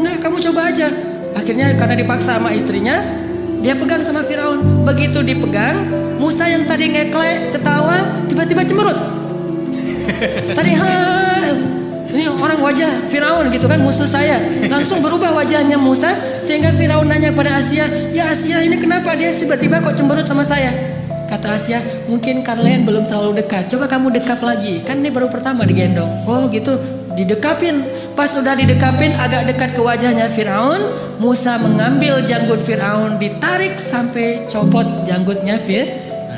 Enggak, kamu coba aja. Akhirnya karena dipaksa sama istrinya, dia pegang sama Firaun. Begitu dipegang, Musa yang tadi ngeklek, ketawa, tiba-tiba cemberut. Tadi ini orang wajah Firaun gitu kan, musuh saya. Langsung berubah wajahnya Musa, sehingga Firaun nanya pada Asia, ya Asia, ini kenapa dia tiba-tiba kok cemberut sama saya? Kata Asia, mungkin kalian belum terlalu dekat. Coba kamu dekap lagi, kan ini baru pertama digendong. Oh gitu, didekapin. Pas udah didekapin agak dekat ke wajahnya Firaun, Musa mengambil janggut Firaun, ditarik sampai copot janggutnya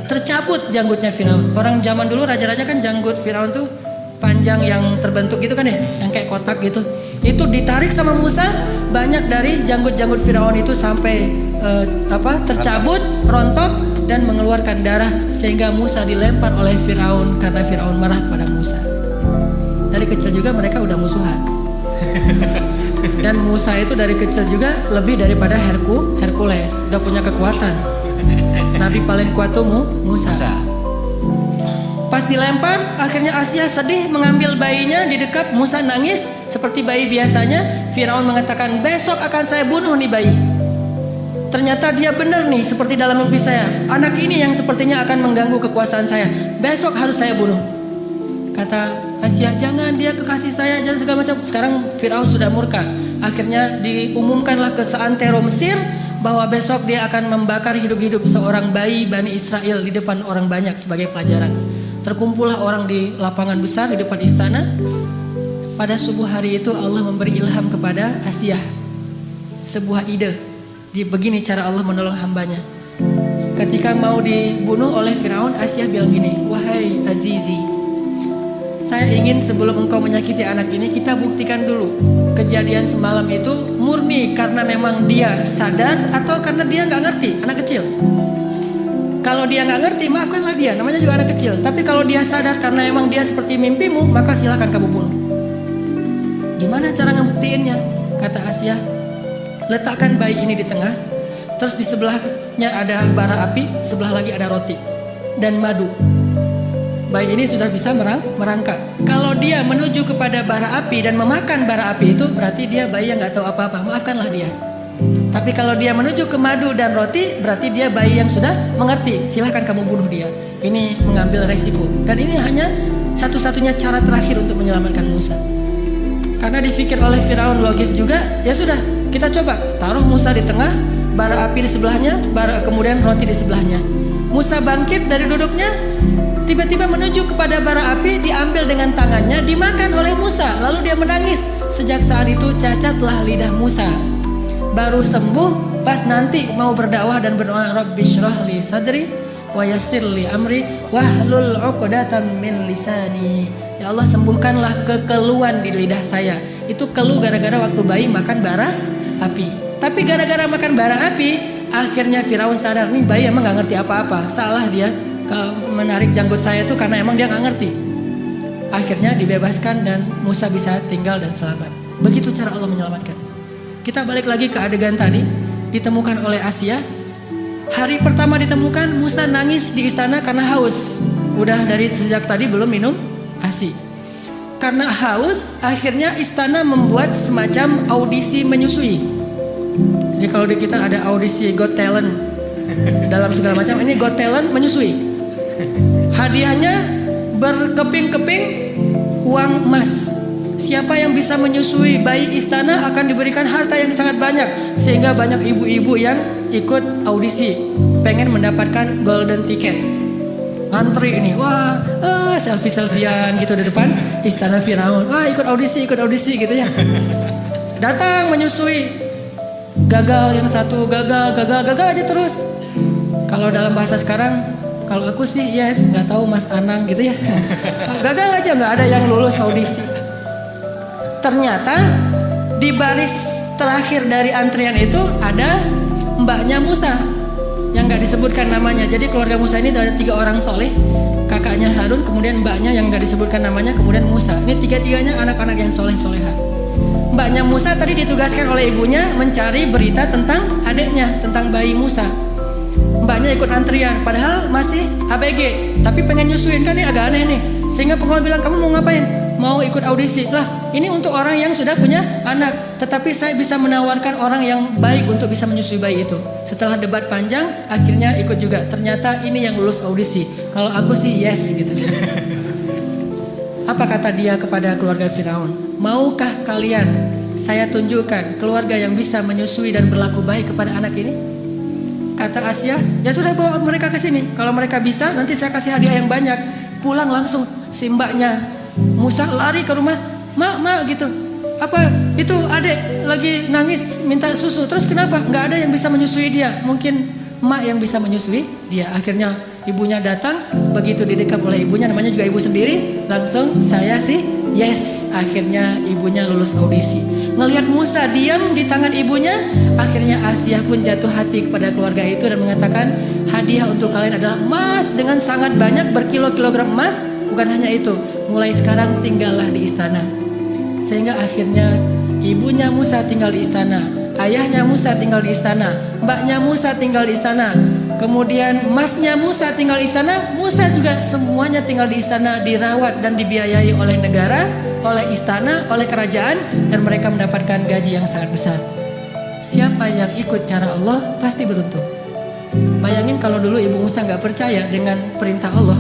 tercabut janggutnya Firaun. Orang zaman dulu raja-raja kan janggut Firaun tuh panjang yang terbentuk gitu kan ya, yang kayak kotak gitu. Itu ditarik sama Musa, banyak dari janggut-janggut Firaun itu sampai tercabut, rontok dan mengeluarkan darah, sehingga Musa dilempar oleh Firaun karena Firaun marah pada Musa. Dari kecil juga mereka udah musuhan. Dan Musa itu dari kecil juga lebih daripada Hercules, udah punya kekuatan. Nabi paling kuat tuh Musa. Pas dilempar, akhirnya Asia sedih mengambil bayinya, didekap. Musa nangis seperti bayi biasanya. Firaun mengatakan, besok akan saya bunuh nih bayi. Ternyata dia benar nih, seperti dalam mimpi saya. Anak ini yang sepertinya akan mengganggu kekuasaan saya. Besok harus saya bunuh. Kata Asia, jangan, dia kekasih saya, jangan segala macam. Sekarang Firaun sudah murka. Akhirnya diumumkanlah ke seantero Mesir bahwa besok dia akan membakar hidup-hidup seorang bayi Bani Israel di depan orang banyak sebagai pelajaran. Terkumpullah orang di lapangan besar di depan istana. Pada subuh hari itu Allah memberi ilham kepada Asia sebuah ide. Begini cara Allah menolong hambanya. Ketika mau dibunuh oleh Firaun, Asia bilang gini, wahai Azizi, saya ingin sebelum engkau menyakiti anak ini, kita buktikan dulu kejadian semalam itu murni karena memang dia sadar atau karena dia nggak ngerti, anak kecil. Kalau dia nggak ngerti, maafkanlah dia, namanya juga anak kecil. Tapi kalau dia sadar karena emang dia seperti mimpimu, maka silakan kamu bunuh. Gimana cara ngebuktiinnya? Kata Asia, letakkan bayi ini di tengah, terus di sebelahnya ada bara api, sebelah lagi ada roti dan madu. Bayi ini sudah bisa merangkak. Kalau dia menuju kepada bara api dan memakan bara api itu, berarti dia bayi yang nggak tahu apa-apa. Maafkanlah dia. Tapi kalau dia menuju ke madu dan roti, berarti dia bayi yang sudah mengerti. Silahkan kamu bunuh dia. Ini mengambil resiko. Dan ini hanya satu-satunya cara terakhir untuk menyelamatkan Musa. Karena dipikir oleh Firaun logis juga, ya sudah, kita coba taruh Musa di tengah, bara api di sebelahnya, kemudian roti di sebelahnya. Musa bangkit dari duduknya, tiba-tiba menuju kepada bara api, diambil dengan tangannya, dimakan oleh Musa. Lalu dia menangis. Sejak saat itu cacatlah lidah Musa. Baru sembuh pas nanti mau berdakwah dan berdoa, Rabbi shrah li sadri wa yassir li amri wahlul 'uqdatam min lisani. Ya Allah, sembuhkanlah kekeluhan di lidah saya. Itu keluh gara-gara waktu bayi makan bara api. Tapi gara-gara makan bara api, akhirnya Firaun sadar, nih bayi emang gak ngerti apa-apa. Salah dia menarik janggut saya itu karena emang dia gak ngerti. Akhirnya dibebaskan dan Musa bisa tinggal dan selamat. Begitu cara Allah menyelamatkan. Kita balik lagi ke adegan tadi, ditemukan oleh Asia. Hari pertama ditemukan, Musa nangis di istana karena haus. Udah dari sejak tadi belum minum ASI. Karena haus, akhirnya istana membuat semacam audisi menyusui. Jadi kalau di kita ada audisi Got Talent dalam segala macam, ini Got Talent menyusui. Hadiahnya berkeping-keping uang emas. Siapa yang bisa menyusui bayi istana akan diberikan harta yang sangat banyak. Sehingga banyak ibu-ibu yang ikut audisi, pengen mendapatkan golden ticket. Ngantri ini, wah, selfie-selfian gitu di depan istana Firaun. Wah, ikut audisi gitu ya. Datang menyusui, gagal yang satu, gagal aja terus. Kalau dalam bahasa sekarang, kalau aku sih yes, nggak tahu Mas Anang gitu ya. Gagal aja, nggak ada yang lulus audisi. Ternyata Di baris terakhir dari antrian itu ada mbaknya Musa yang gak disebutkan namanya. Jadi keluarga Musa ini ada 3 orang soleh, kakaknya Harun, kemudian mbaknya yang gak disebutkan namanya, kemudian Musa. Ini 3-tiganya anak-anak yang soleh-soleha. Mbaknya Musa tadi ditugaskan oleh ibunya mencari berita tentang adiknya, tentang bayi Musa. Mbaknya ikut antrian, padahal masih ABG, tapi pengen nyusuin, kan ini agak aneh nih. Sehingga pengawal bilang, kamu mau ngapain? Mau ikut audisi. Lah, ini untuk orang yang sudah punya anak, tetapi saya bisa menawarkan orang yang baik untuk bisa menyusui bayi itu. Setelah debat panjang, akhirnya ikut juga. Ternyata ini yang lulus audisi. Kalau aku sih yes gitu. Apa kata dia kepada keluarga Firaun? Maukah kalian saya tunjukkan keluarga yang bisa menyusui dan berlaku baik kepada anak ini? Kata Asia, ya sudah bawa mereka ke sini. Kalau mereka bisa, nanti saya kasih hadiah yang banyak. Pulang langsung si mbaknya Musa lari ke rumah, mak gitu. Apa itu adek lagi nangis minta susu. Terus kenapa? Nggak ada yang bisa menyusui dia. Mungkin mak yang bisa menyusui dia. Akhirnya ibunya datang. Begitu didekap oleh ibunya, namanya juga ibu sendiri, langsung saya sih yes. Akhirnya ibunya lulus audisi. Ngelihat Musa diam di tangan ibunya, akhirnya Asia pun jatuh hati kepada keluarga itu dan mengatakan, hadiah untuk kalian adalah emas dengan sangat banyak, berkilo-kilogram emas. Bukan hanya itu, mulai sekarang tinggallah di istana. Sehingga akhirnya ibunya Musa tinggal di istana, ayahnya Musa tinggal di istana, mbaknya Musa tinggal di istana, kemudian emasnya Musa tinggal di istana. Musa juga semuanya tinggal di istana, dirawat dan dibiayai oleh negara, oleh istana, oleh kerajaan, dan mereka mendapatkan gaji yang sangat besar. Siapa yang ikut cara Allah pasti beruntung. Bayangin kalau dulu ibu Musa gak percaya dengan perintah Allah,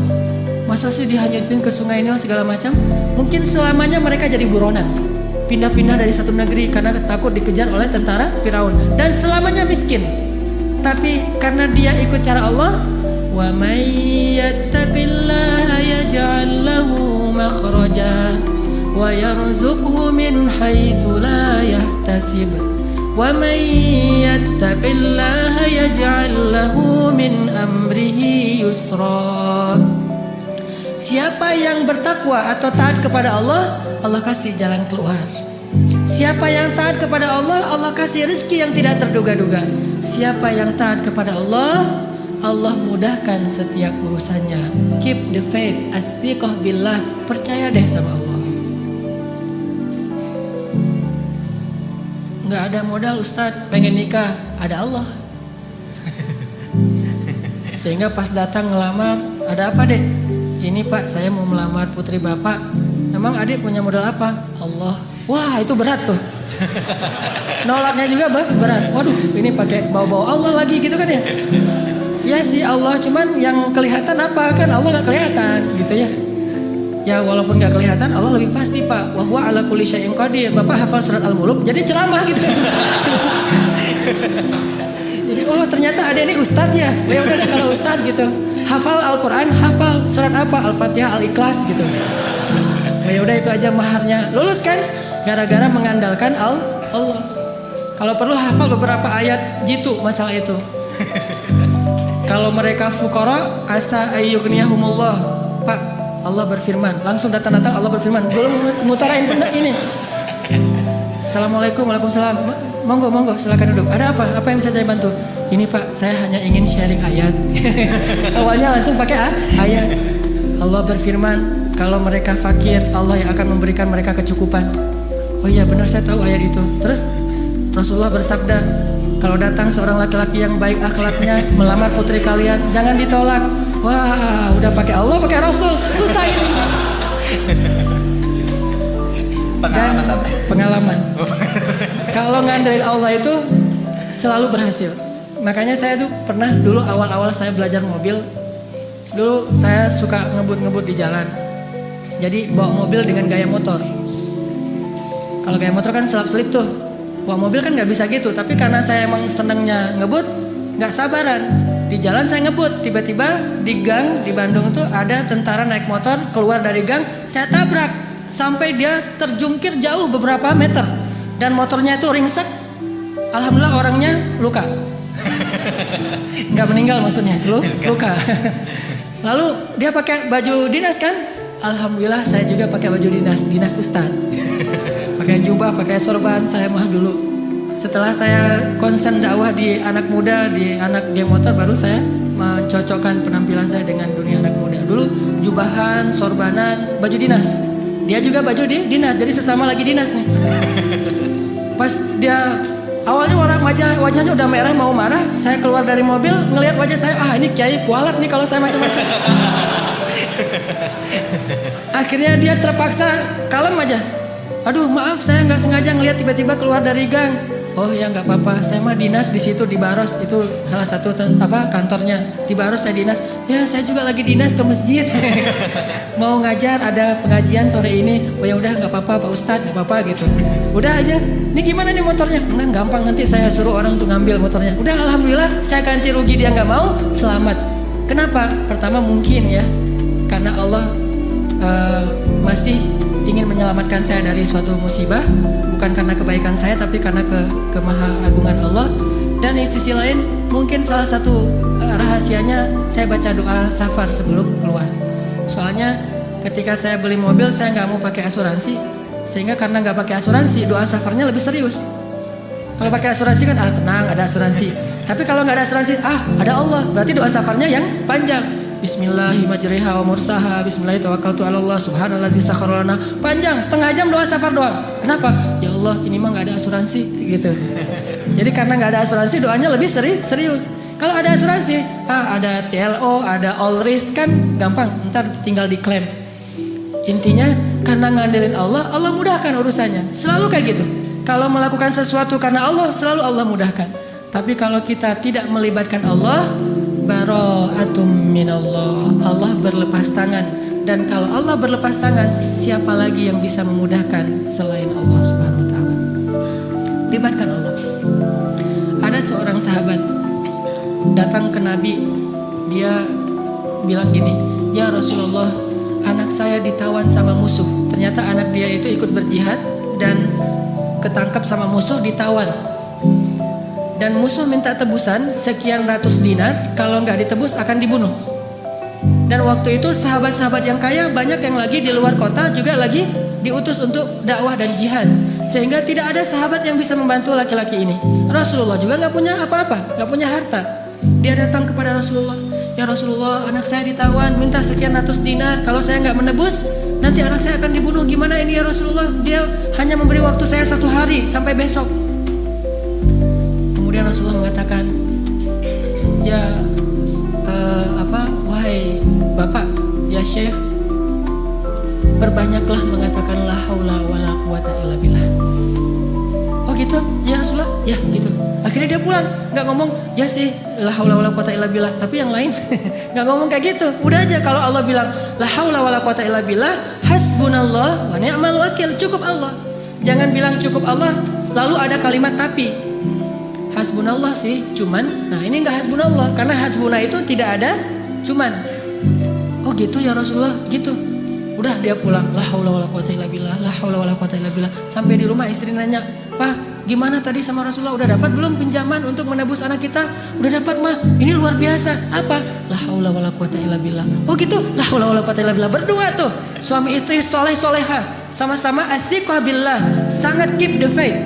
masa sih dihanyutin ke sungai Nil segala macam? Mungkin selamanya mereka jadi buronan, pindah-pindah dari satu negeri karena takut dikejar oleh tentara Firaun, dan selamanya miskin. Tapi karena dia ikut cara Allah, wa may yattaqillaha yaj'al lahu makhraja wa yarzuqhu min haitsu la yahtasib wa may yattaqillaha yaj'al lahu min amrihi yusra. Siapa yang bertakwa atau taat kepada Allah, Allah kasih jalan keluar. Siapa yang taat kepada Allah, Allah kasih rezeki yang tidak terduga-duga. Siapa yang taat kepada Allah, Allah mudahkan setiap urusannya. Keep the faith, athiqah billah. Percaya deh sama Allah. Nggak ada modal Ustadz, pengen nikah, ada Allah. Sehingga pas datang ngelamar, ada apa dek? Ini Pak, saya mau melamar putri Bapak. Emang adik punya modal apa? Allah. Wah, itu berat tuh. Nolaknya juga berat. Waduh, ini pakai bawa-bawa Allah lagi gitu kan ya? Ya sih Allah, cuman yang kelihatan apa? Kan Allah gak kelihatan gitu ya. Ya walaupun gak kelihatan, Allah lebih pasti Pak. Wa huwa ala kulli syai'in qadir. Bapak hafal surat Al-Muluk, jadi ceramah gitu. Jadi oh ternyata ada ini ustadz ya. Ya udah deh kalau ustadz gitu. Hafal Al-Quran, hafal surat apa? Al-Fatihah, Al-Ikhlas gitu. Ya udah itu aja maharnya. Lulus kan? Gara-gara mengandalkan Allah. Kalau perlu hafal beberapa ayat jitu masalah itu. Kalau mereka fuqara, asa ayyughniyahumullah. Pak, Allah berfirman. Langsung datang-datang Allah berfirman. Belum mutarain ini. Assalamualaikum, waalaikumsalam. Monggo, silakan duduk. Ada apa? Apa yang bisa saya bantu? Ini Pak, saya hanya ingin sharing ayat. Awalnya langsung pakai ayat. Allah berfirman, kalau mereka fakir, Allah yang akan memberikan mereka kecukupan. Oh iya benar, saya tahu ayat itu. Terus Rasulullah bersabda, kalau datang seorang laki-laki yang baik akhlaknya melamar putri kalian, jangan ditolak. Wah, udah pakai Allah, pakai Rasul, susah ini. Pengalaman. Kalau ngandelin Allah itu selalu berhasil. Makanya saya tuh pernah dulu awal-awal saya belajar mobil, dulu saya suka ngebut-ngebut di jalan. Jadi bawa mobil dengan gaya motor. Kalau gaya motor kan selap-selip tuh. Bawa mobil kan nggak bisa gitu. Tapi karena saya emang senengnya ngebut, nggak sabaran. Di jalan saya ngebut, tiba-tiba di gang di Bandung tuh ada tentara naik motor keluar dari gang, saya tabrak sampai dia terjungkir jauh beberapa meter dan motornya itu ringsek. Alhamdulillah orangnya luka. Nggak meninggal maksudnya, luka. Lalu dia pakai baju dinas kan? Alhamdulillah saya juga pakai baju dinas ustadz. pakai jubah, pakai sorban, saya mah dulu. Setelah saya konsen dakwah di anak muda, di anak geng motor, baru saya mencocokkan penampilan saya dengan dunia anak muda. Dulu jubahan, sorbanan, baju dinas. Dia juga baju dinas, jadi sesama lagi dinas nih. Pas dia awalnya wajahnya udah merah mau marah, saya keluar dari mobil ngelihat wajah saya, ini kiai kualat nih kalau saya macam-macam. Akhirnya dia terpaksa kalem aja. Aduh maaf saya nggak sengaja ngelihat tiba-tiba keluar dari gang. Oh ya nggak apa-apa, saya mah dinas di situ di Baros, itu salah satu kantornya di Baros, saya dinas. Ya saya juga lagi dinas ke masjid. Mau ngajar, ada pengajian sore ini. Oh ya udah nggak apa-apa Pak Ustadz, nggak apa-apa gitu. Udah aja. Ini gimana nih motornya? Nah gampang, nanti saya suruh orang untuk ngambil motornya. Udah alhamdulillah saya ganti rugi, dia nggak mau, selamat. Kenapa? Pertama mungkin ya karena Allah masih ingin menyelamatkan saya dari suatu musibah, bukan karena kebaikan saya tapi karena kemahagungan Allah. Dan di sisi lain mungkin salah satu rahasianya saya baca doa safar sebelum keluar. Soalnya ketika saya beli mobil saya nggak mau pakai asuransi, sehingga karena nggak pakai asuransi doa safarnya lebih serius. Kalau pakai asuransi kan tenang ada asuransi, tapi kalau nggak ada asuransi ada Allah, berarti doa safarnya yang panjang. Bismillahirrahmanirrahim wa mursaha bismillahirrahmanirrahim subhanalladzi sakhkhara lana. Panjang, setengah jam doa safar doang. Kenapa? Ya Allah, ini mah enggak ada asuransi gitu. Jadi karena enggak ada asuransi doanya lebih serius. Kalau ada asuransi, ada TLO, ada all risk kan gampang, ntar tinggal diklaim. Intinya karena ngandelin Allah, Allah mudahkan urusannya. Selalu kayak gitu. Kalau melakukan sesuatu karena Allah, selalu Allah mudahkan. Tapi kalau kita tidak melibatkan Allah, bara'atum minallah, Allah berlepas tangan. Dan kalau Allah berlepas tangan, siapa lagi yang bisa memudahkan selain Allah Subhanahu wa taala? Libatkan Allah. Ada seorang sahabat datang ke Nabi, dia bilang gini, "Ya Rasulullah, anak saya ditawan sama musuh." Ternyata anak dia itu ikut berjihad dan ketangkap sama musuh, ditawan. Dan musuh minta tebusan sekian ratus dinar, kalau nggak ditebus akan dibunuh. Dan waktu itu sahabat-sahabat yang kaya banyak yang lagi di luar kota juga lagi diutus untuk dakwah dan jihad, sehingga tidak ada sahabat yang bisa membantu laki-laki ini. Rasulullah juga nggak punya apa-apa, nggak punya harta. Dia datang kepada Rasulullah, "Ya Rasulullah, anak saya ditawan, minta sekian ratus dinar. Kalau saya nggak menebus, nanti anak saya akan dibunuh. Gimana ini ya Rasulullah? Dia hanya memberi waktu saya 1 hari sampai besok." Kemudian Rasulullah mengatakan, wahai bapak, ya Syekh, perbanyaklah mengatakan la haula wala quwata illa billah. Oh gitu, ya Rasulullah, ya gitu. Akhirnya dia pulang, nggak ngomong ya sih la haula wala quwata illa billah, tapi yang lain nggak ngomong kayak gitu. Udah aja kalau Allah bilang la haula wala quwata illa billah, hasbunallah wa ni'mal wakil, cukup Allah. Jangan bilang cukup Allah lalu ada kalimat tapi. Hasbunallah sih, cuman, nah ini nggak hasbunallah, karena hasbunah itu tidak ada cuman. Oh gitu ya Rasulullah, gitu. Udah dia pulang, la haula wala quwata illa billah, la haula wala quwata illa billah. Sampai di rumah istri nanya, "Pak, gimana tadi sama Rasulullah? Udah dapat belum pinjaman untuk menebus anak kita?" "Udah dapat mah, ini luar biasa." "Apa?" "La haula wala quwata illa billah." Oh gitu, la haula wala quwata illa billah. Berdua tuh, suami istri soleh-soleha, sama-sama athiqah billah, sangat keep the faith.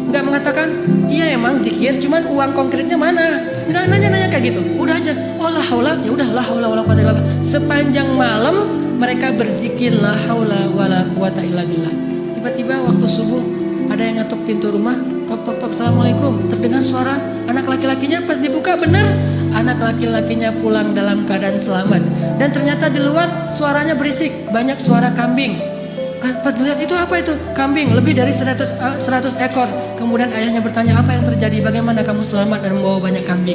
Nggak mengatakan, iya emang zikir, cuman uang konkretnya mana? Nggak nanya-nanya kayak gitu. Udah aja, oh la haula, ya udah la haula wala quwata illa billah. Sepanjang malam mereka berzikir la haula wala quwata illa billah. Tiba-tiba waktu subuh ada yang ngetok pintu rumah, tok tok tok, assalamualaikum. Terdengar suara anak laki-lakinya, pas dibuka bener anak laki-lakinya pulang dalam keadaan selamat. Dan ternyata di luar suaranya berisik, banyak suara kambing. Pas dilihat itu apa itu? Kambing, lebih dari 100 ekor. Kemudian ayahnya bertanya, "Apa yang terjadi? Bagaimana kamu selamat dan membawa banyak kambing?"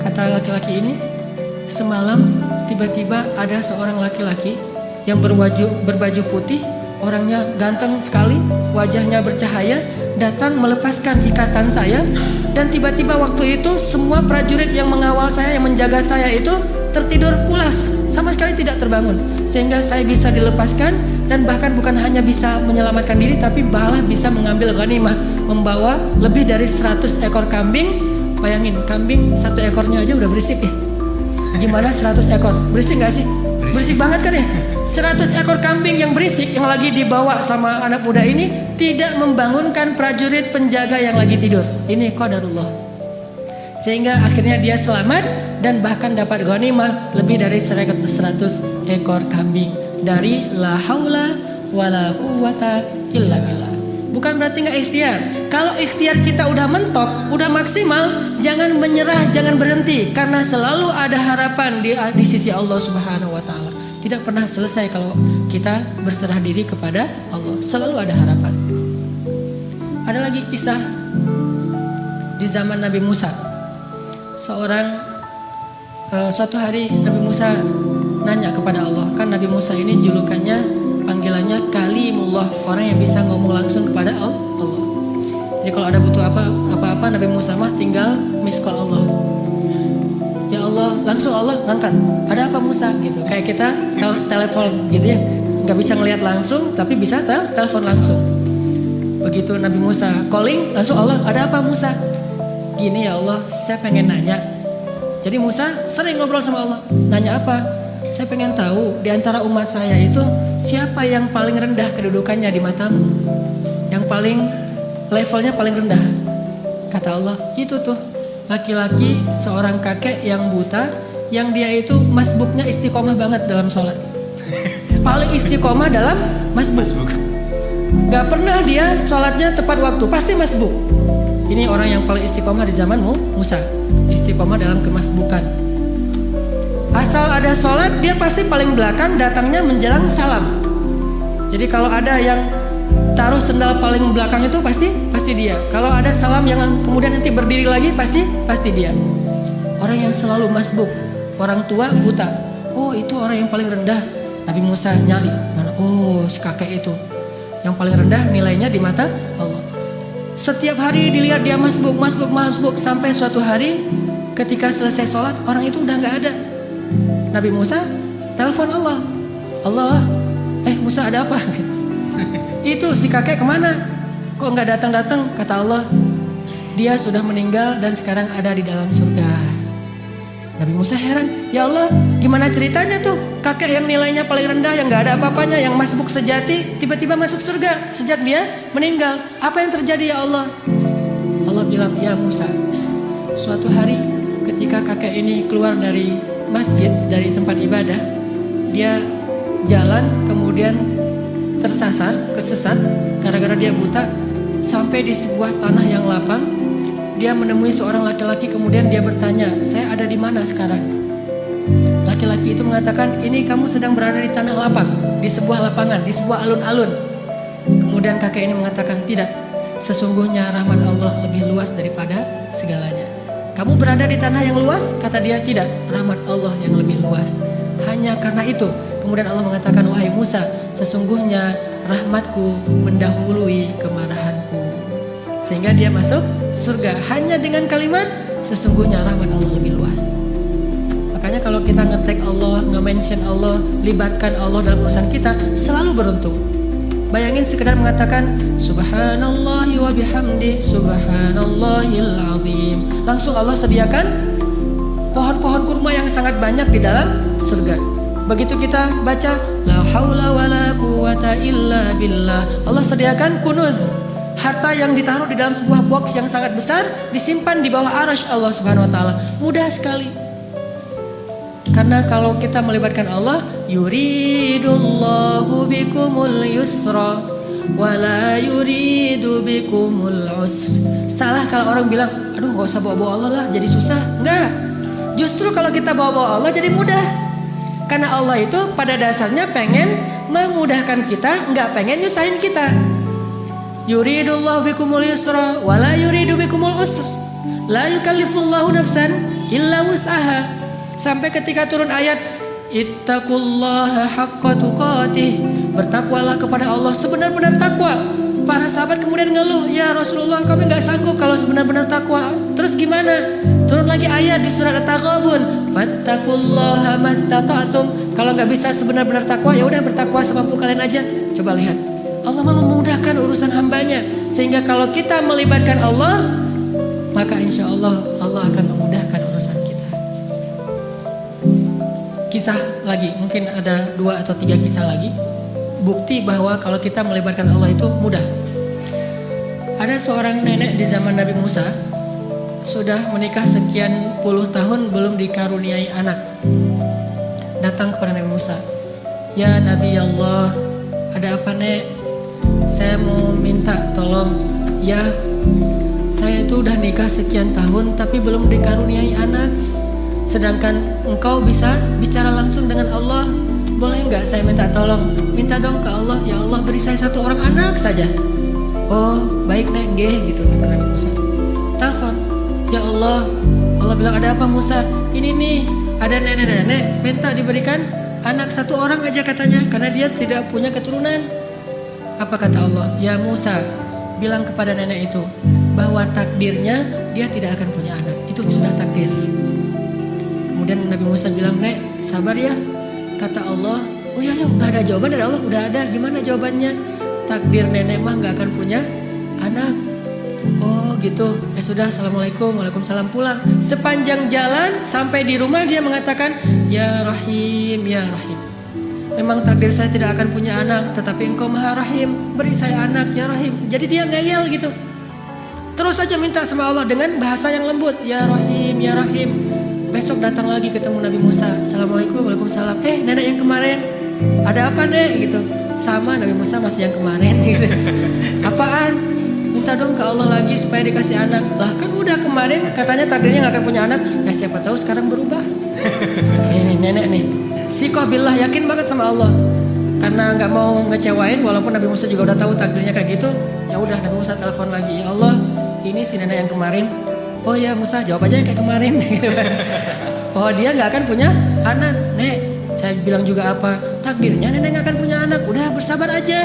Kata laki-laki ini, "Semalam tiba-tiba ada seorang laki-laki yang berbaju putih, orangnya ganteng sekali, wajahnya bercahaya, datang melepaskan ikatan saya, dan tiba-tiba waktu itu semua prajurit yang mengawal saya, yang menjaga saya itu tertidur pulas, sama sekali tidak terbangun, sehingga saya bisa dilepaskan. Dan bahkan bukan hanya bisa menyelamatkan diri, tapi malah bisa mengambil ghanimah, membawa lebih dari 100 ekor kambing. Bayangin, kambing 1 ekornya aja udah berisik ya. Gimana 100 ekor? Berisik gak sih? Berisik banget kan ya? 100 ekor kambing yang berisik yang lagi dibawa sama anak muda ini tidak membangunkan prajurit penjaga yang lagi tidur. Ini qadarullah. Sehingga akhirnya dia selamat dan bahkan dapat ghanimah lebih dari 100 ekor kambing dari la haula wala quwata illa billah. Bukan berarti nggak ikhtiar. Kalau ikhtiar kita udah mentok, udah maksimal, jangan menyerah, jangan berhenti, karena selalu ada harapan di sisi Allah Subhanahu wa taala. Tidak pernah selesai kalau kita berserah diri kepada Allah. Selalu ada harapan. Ada lagi kisah di zaman Nabi Musa. Suatu hari Nabi Musa nanya kepada Allah. Kan Nabi Musa ini julukannya, panggilannya Kalimullah, orang yang bisa ngomong langsung kepada Allah. Jadi kalau ada butuh apa-apa Nabi Musa mah tinggal miss call Allah. Ya Allah, langsung Allah ngangkat. Ada apa Musa gitu. Kayak kita telepon gitu ya. Nggak bisa ngelihat langsung tapi bisa telepon langsung. Begitu Nabi Musa calling, langsung Allah, ada apa Musa? Gini ya Allah, saya pengen nanya. Jadi Musa sering ngobrol sama Allah. Nanya apa? Saya pengen tahu di antara umat saya itu siapa yang paling rendah kedudukannya di matamu? Yang paling levelnya paling rendah. Kata Allah, itu tuh laki-laki seorang kakek yang buta, yang dia itu masbuknya istiqomah banget dalam sholat. Paling istiqomah dalam masbuk. Gak pernah dia sholatnya tepat waktu, pasti masbuk. Ini orang yang paling istiqomah di zaman Musa. Istiqomah dalam kemasbukan. Asal ada sholat, dia pasti paling belakang, datangnya menjelang salam. Jadi kalau ada yang taruh sendal paling belakang itu pasti dia. Kalau ada salam yang kemudian nanti berdiri lagi pasti dia. Orang yang selalu masbuk, orang tua buta. Oh, itu orang yang paling rendah. Nabi Musa nyari mana? Oh, si kakek itu yang paling rendah nilainya di mata Allah. Setiap hari dilihat dia masbuk sampai suatu hari ketika selesai sholat orang itu udah nggak ada. Nabi Musa telepon Allah. Allah, Musa ada apa? Itu si kakek kemana? Kok nggak datang? Kata Allah, dia sudah meninggal dan sekarang ada di dalam surga. Nabi Musa heran, ya Allah, gimana ceritanya tuh? Kakek yang nilainya paling rendah, yang nggak ada apa-apanya, yang masbuk sejati, tiba-tiba masuk surga sejak dia meninggal. Apa yang terjadi ya Allah? Allah bilang, ya Musa, suatu hari ketika kakek ini keluar dari masjid, dari tempat ibadah, dia jalan kemudian kesesat gara-gara dia buta, sampai di sebuah tanah yang lapang. Dia menemui seorang laki-laki, kemudian dia bertanya, saya ada di mana sekarang? Laki-laki itu mengatakan, ini kamu sedang berada di tanah lapang, di sebuah lapangan, di sebuah alun-alun. Kemudian kakek ini mengatakan, tidak, sesungguhnya rahmat Allah lebih luas daripada segalanya. Kamu berada di tanah yang luas? Kata dia, tidak, rahmat Allah yang lebih luas. Hanya karena itu, kemudian Allah mengatakan, wahai Musa, sesungguhnya rahmatku mendahului kemarahanku. Sehingga dia masuk surga hanya dengan kalimat sesungguhnya rahmat Allah lebih luas. Makanya kalau kita nge-tag Allah, nge-mention Allah, libatkan Allah dalam urusan kita, selalu beruntung. Bayangin sekedar mengatakan subhanallahi wa bihamdi subhanallahil azim, langsung Allah sediakan pohon-pohon kurma yang sangat banyak di dalam surga. Begitu kita baca la haula wala quwata illa billah, Allah sediakan kunuz, harta yang ditaruh di dalam sebuah box yang sangat besar, disimpan di bawah arasy Allah Subhanahu wa taala. Mudah sekali. Karena kalau kita melibatkan Allah, yuridullahu bikumul yusra wa la yuridu bikumul usr. Salah kalau orang bilang, aduh gak usah bawa-bawa Allah lah, jadi susah. Enggak. Justru kalau kita bawa-bawa Allah jadi mudah. Karena Allah itu pada dasarnya pengen memudahkan kita, enggak pengen nyusahin kita. Yuridullahu bikumul yusra wa la yuridu bikumul usr. La yukallifullahu nafsan illa wus'aha. Sampai ketika turun ayat ittaqullaha haqqa tuqatih, bertakwalah kepada Allah sebenar-benar takwa. Para sahabat kemudian ngeluh, ya Rasulullah, kami gak sanggup kalau sebenar-benar takwa. Terus gimana? Turun lagi ayat di surat At-Taghabun, fattaqullaha mastata'tum. Kalau gak bisa sebenar-benar takwa, ya udah bertakwa semampu kalian aja. Coba lihat, Allah memudahkan urusan hambanya, sehingga kalau kita melibatkan Allah, maka insya Allah Allah akan memudahkan urusan kita. kisah lagi, mungkin ada 2 atau 3 kisah lagi. Bukti bahwa kalau kita melibatkan Allah itu mudah. Ada seorang nenek di zaman Nabi Musa, sudah menikah sekian puluh tahun belum dikaruniai anak. Datang kepada Nabi Musa, "Ya Nabi Allah, ada apa nek? Saya mau minta tolong. Ya, saya itu udah nikah sekian tahun tapi belum dikaruniai anak. Sedangkan engkau bisa bicara langsung dengan Allah. Boleh nggak saya minta tolong? Minta dong ke Allah, ya Allah beri saya 1 orang anak saja." "Oh baik nek, nggih," gitu kata Nabi Musa. Telepon, "Ya Allah." Allah bilang, "Ada apa Musa?" "Ini nih, ada nenek-nenek minta diberikan anak 1 orang aja katanya, karena dia tidak punya keturunan." Apa kata Allah? "Ya Musa, bilang kepada nenek itu bahwa takdirnya dia tidak akan punya anak. Itu sudah takdir." Kemudian Nabi Musa bilang, "Nek, sabar ya." Kata Allah, "Oh ya, udah ada jawaban dari Allah, udah ada. Gimana jawabannya?" "Takdir nenek mah gak akan punya anak." "Oh gitu, ya sudah, assalamualaikum." "Waalaikumsalam." Pulang. Sepanjang jalan sampai di rumah dia mengatakan, "Ya Rahim, ya Rahim, memang takdir saya tidak akan punya anak, tetapi engkau maha rahim, beri saya anak ya Rahim." Jadi dia ngeyel gitu, terus saja minta sama Allah dengan bahasa yang lembut, "Ya Rahim, ya Rahim." Besok datang lagi ketemu Nabi Musa, "Assalamualaikum." "Waalaikumsalam." "Nenek yang kemarin, ada apa nek?" gitu. Sama Nabi Musa masih yang kemarin gitu. "Apaan?" "Minta dong ke Allah lagi supaya dikasih anak." "Lah kan udah kemarin katanya takdirnya gak akan punya anak." "Ya siapa tahu sekarang berubah." Ini nenek nih, sikoh billah, yakin banget sama Allah. Karena nggak mau ngecewain, walaupun Nabi Musa juga udah tahu takdirnya kayak gitu. Ya udah, Nabi Musa telepon lagi, "Ya Allah, ini si nenek yang kemarin." "Oh ya Musa, jawab aja kayak kemarin." "Oh dia nggak akan punya anak." "Nek, saya bilang juga apa? Takdirnya nenek nggak akan punya anak. Udah bersabar aja."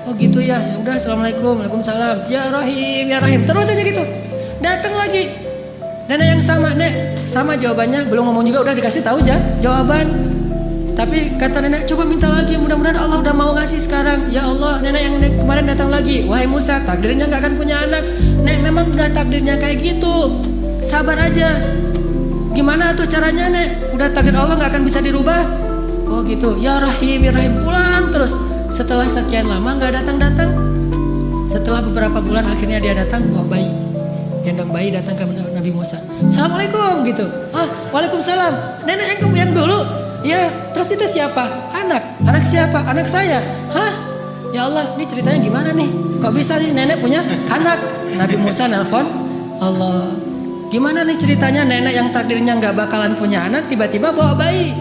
"Oh gitu ya. Ya udah, assalamualaikum." "Waalaikumsalam." "Ya Rahim, ya Rahim." Terus aja gitu. Datang lagi nenek yang sama, "Nek, sama jawabannya." Belum ngomong juga udah dikasih tahu aja jawaban. Tapi kata nenek, "Coba minta lagi, mudah-mudahan Allah udah mau ngasih sekarang." "Ya Allah, nenek yang kemarin datang lagi, wahai Musa, takdirnya gak akan punya anak. Nek, memang udah takdirnya kayak gitu. Sabar aja." "Gimana tuh caranya nek? Udah takdir Allah gak akan bisa dirubah." "Oh gitu, ya Rahim, ya Rahim." Pulang terus. Setelah sekian lama gak datang-datang. Setelah beberapa bulan akhirnya dia datang bawa bayi. Gendong bayi datang ke Nabi Musa. "Assalamualaikum," gitu. "Ah, waalaikumsalam. Nenek yang dulu." "Ya, terus itu siapa?" "Anak. Anak siapa?" "Anak saya." "Hah? Ya Allah, ini ceritanya gimana nih? Kok bisa nih nenek punya anak?" Nabi Musa nelpon Allah. "Gimana nih ceritanya nenek yang takdirnya gak bakalan punya anak tiba-tiba bawa bayi?"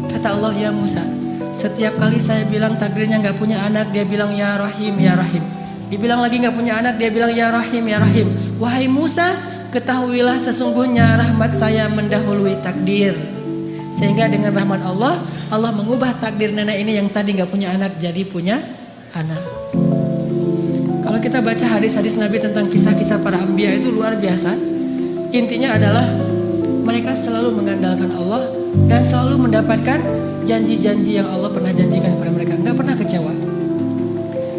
Kata Allah, "Ya Musa, setiap kali saya bilang takdirnya gak punya anak, dia bilang ya Rahim, ya Rahim. Dibilang lagi gak punya anak, dia bilang ya Rahim, ya Rahim. Wahai Musa, ketahuilah sesungguhnya rahmat saya mendahului takdir." Sehingga dengan rahmat Allah, Allah mengubah takdir nenek ini yang tadi gak punya anak jadi punya anak. Kalau kita baca hadis-hadis Nabi tentang kisah-kisah para anbiya itu luar biasa. Intinya adalah mereka selalu mengandalkan Allah dan selalu mendapatkan janji-janji yang Allah pernah janjikan kepada mereka. Gak pernah kecewa.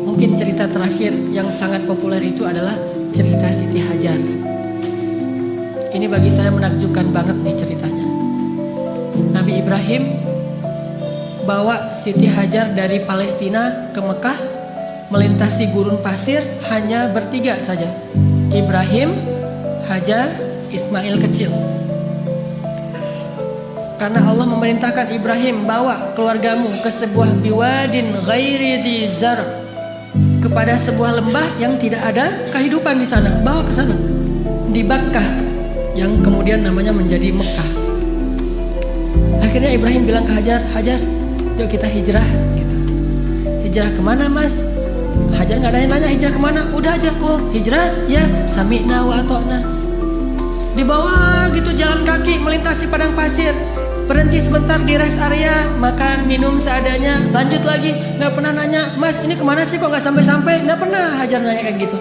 Mungkin cerita terakhir yang sangat populer itu adalah cerita Siti Hajar. Ini bagi saya menakjubkan banget nih ceritanya. Nabi Ibrahim bawa Siti Hajar dari Palestina ke Mekah, melintasi gurun pasir hanya bertiga saja. Ibrahim, Hajar, Ismail kecil. Karena Allah memerintahkan Ibrahim, bawa keluargamu ke sebuah biwadin ghairi dzi zar', kepada sebuah lembah yang tidak ada kehidupan di sana, bawa ke sana. Di Bakkah yang kemudian namanya menjadi Mekah. Akhirnya Ibrahim bilang ke Hajar, "Hajar, yuk kita hijrah." Gitu. "Hijrah kemana mas?" Hajar nggak nanya-nanya hijrah kemana, udah aja, "Oh hijrah ya, sami'na wa ata'na." Dibawa gitu jalan kaki melintasi padang pasir, berhenti sebentar di rest area, makan minum seadanya, lanjut lagi. Nggak pernah nanya, "Mas ini kemana sih kok nggak sampai-sampai?" Nggak pernah Hajar nanya kayak gitu.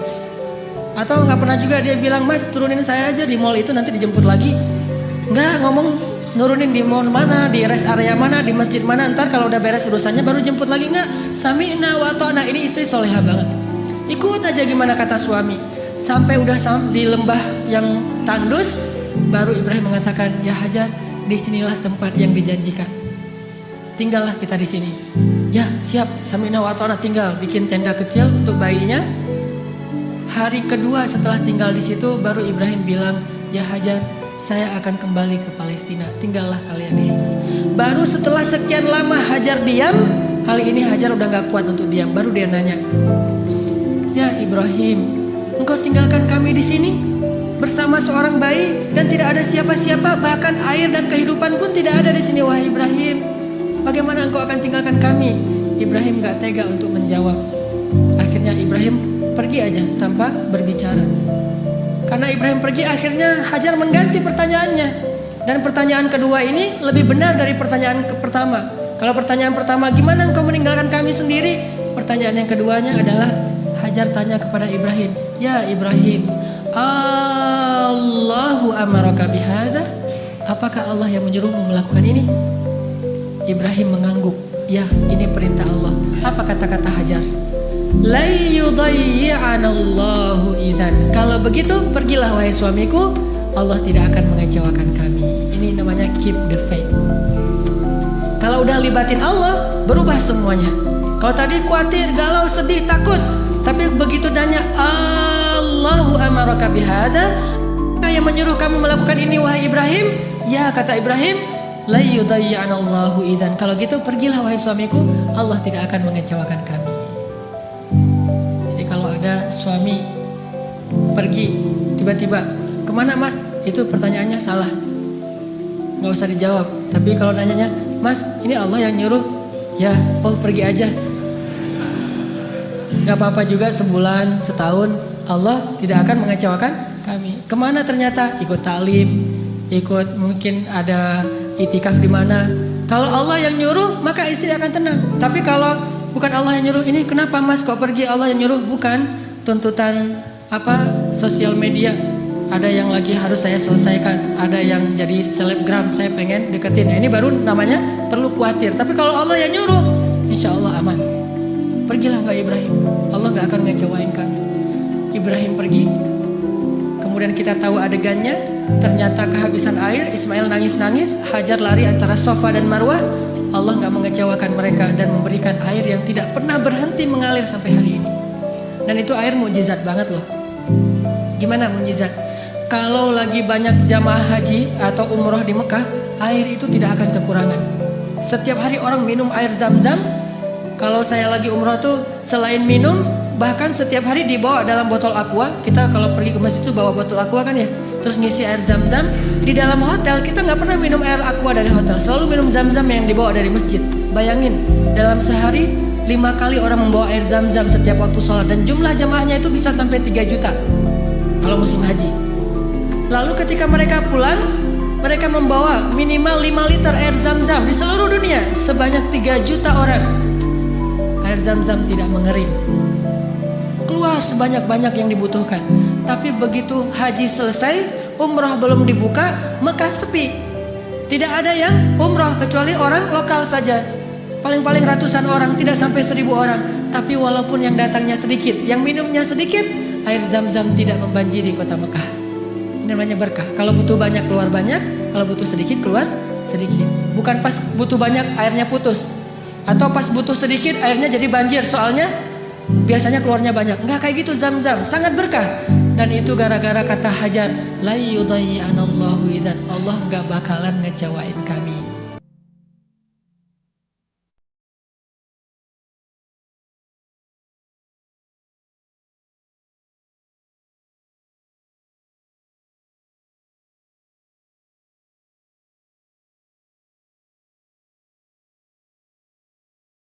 Atau nggak pernah juga dia bilang, "Mas turunin saya aja di mall itu nanti dijemput lagi." Nggak ngomong nurunin di mall mana, di rest area mana, di masjid mana, ntar kalau udah beres urusannya baru jemput lagi. Nggak, sami'na wa ata'na. Ini istri soleha banget, ikut aja gimana kata suami. Sampai udah di lembah yang tandus, baru Ibrahim mengatakan, "Ya Hajar, disinilah tempat yang dijanjikan." tinggallah kita di sini. Ya siap, sami'na wa ata'na, tinggal bikin tenda kecil untuk bayinya. Hari kedua setelah tinggal di situ baru Ibrahim bilang, ya Hajar, saya akan kembali ke Palestina, tinggallah kalian di sini. Baru setelah sekian lama Hajar diam, kali ini Hajar udah gak kuat untuk diam. Baru dia nanya, ya Ibrahim, engkau tinggalkan kami di sini bersama seorang bayi dan tidak ada siapa-siapa, bahkan air dan kehidupan pun tidak ada di sini, wahai Ibrahim. Bagaimana engkau akan tinggalkan kami? Ibrahim gak tega untuk menjawab. Akhirnya Ibrahim pergi aja tanpa berbicara. Karena Ibrahim pergi, akhirnya Hajar mengganti pertanyaannya. Dan pertanyaan kedua ini lebih benar dari pertanyaan pertama. Kalau pertanyaan pertama, gimana engkau meninggalkan kami sendiri? Pertanyaan yang keduanya adalah Hajar tanya kepada Ibrahim, ya Ibrahim, Allahu amaraka bihada? Apakah Allah yang menyuruhmu melakukan ini? Ibrahim mengangguk, ya ini perintah Allah. Apa kata-kata Hajar? La yudayyi'anallahu idzan. Kalau begitu pergilah wahai suamiku, Allah tidak akan mengecewakan kami. Ini namanya keep the faith. Kalau udah libatin Allah, berubah semuanya. Kalau tadi khawatir, galau, sedih, takut, tapi begitu nanya Allahu amaraka bihada, yang menyuruh kamu melakukan ini wahai Ibrahim? Ya kata Ibrahim, la yudayyi'anallahu idzan. Kalau gitu pergilah wahai suamiku, Allah tidak akan mengecewakan kami. Ada suami pergi tiba-tiba, kemana mas? Itu pertanyaannya salah, nggak usah dijawab. Tapi kalau nanyanya, mas ini Allah yang nyuruh, ya oh pergi aja. Gak apa-apa juga sebulan, setahun, Allah tidak akan mengecewakan kami. Kemana ternyata? Ikut taklim, ikut mungkin ada itikaf di mana. Kalau Allah yang nyuruh maka istri akan tenang. Tapi kalau bukan Allah yang nyuruh, ini kenapa mas kok pergi, Allah yang nyuruh, bukan tuntutan sosial media. Ada yang lagi harus saya selesaikan, ada yang jadi selebgram, saya pengen deketin. Nah, ini baru namanya perlu khawatir. Tapi kalau Allah yang nyuruh, insya Allah aman. Pergilah Mbak Ibrahim, Allah gak akan ngecewain kami. Ibrahim pergi, kemudian kita tahu adegannya. Ternyata kehabisan air, Ismail nangis-nangis, Hajar lari antara Safa dan Marwah. Allah gak mengecewakan mereka dan memberikan air yang tidak pernah berhenti mengalir sampai hari ini. Dan itu air mukjizat banget loh. Gimana mukjizat? Kalau lagi banyak jamaah haji atau umroh di Mekah, air itu tidak akan kekurangan. Setiap hari orang minum air Zam-Zam. Kalau saya lagi umroh tuh selain minum, bahkan setiap hari dibawa dalam botol aqua. Kita kalau pergi ke masjid itu bawa botol aqua kan ya, terus ngisi air Zam-Zam. Di dalam hotel kita nggak pernah minum air aqua dari hotel, selalu minum Zam-Zam yang dibawa dari masjid. Bayangin, dalam sehari 5 kali orang membawa air Zam-Zam setiap waktu sholat. Dan jumlah jamaahnya itu bisa sampai 3 juta kalau musim haji. Lalu ketika mereka pulang, mereka membawa minimal 5 liter air Zam-Zam di seluruh dunia. Sebanyak 3 juta orang. Air Zam-Zam tidak mengering, keluar sebanyak-banyak yang dibutuhkan. Tapi begitu haji selesai, umrah belum dibuka, Mekah sepi. Tidak ada yang umrah kecuali orang lokal saja. Paling-paling ratusan orang, tidak sampai 1000 orang. Tapi walaupun yang datangnya sedikit, yang minumnya sedikit, air Zam-Zam tidak membanjiri kota Mekah. Ini namanya berkah. Kalau butuh banyak keluar banyak, kalau butuh sedikit keluar sedikit. Bukan pas butuh banyak airnya putus, atau pas butuh sedikit airnya jadi banjir. Soalnya biasanya keluarnya banyak. Enggak kayak gitu Zam-Zam, sangat berkah. Dan itu gara-gara kata Hajar, la yudayyi'anallahu idzan. Allah enggak bakalan ngecewain kami.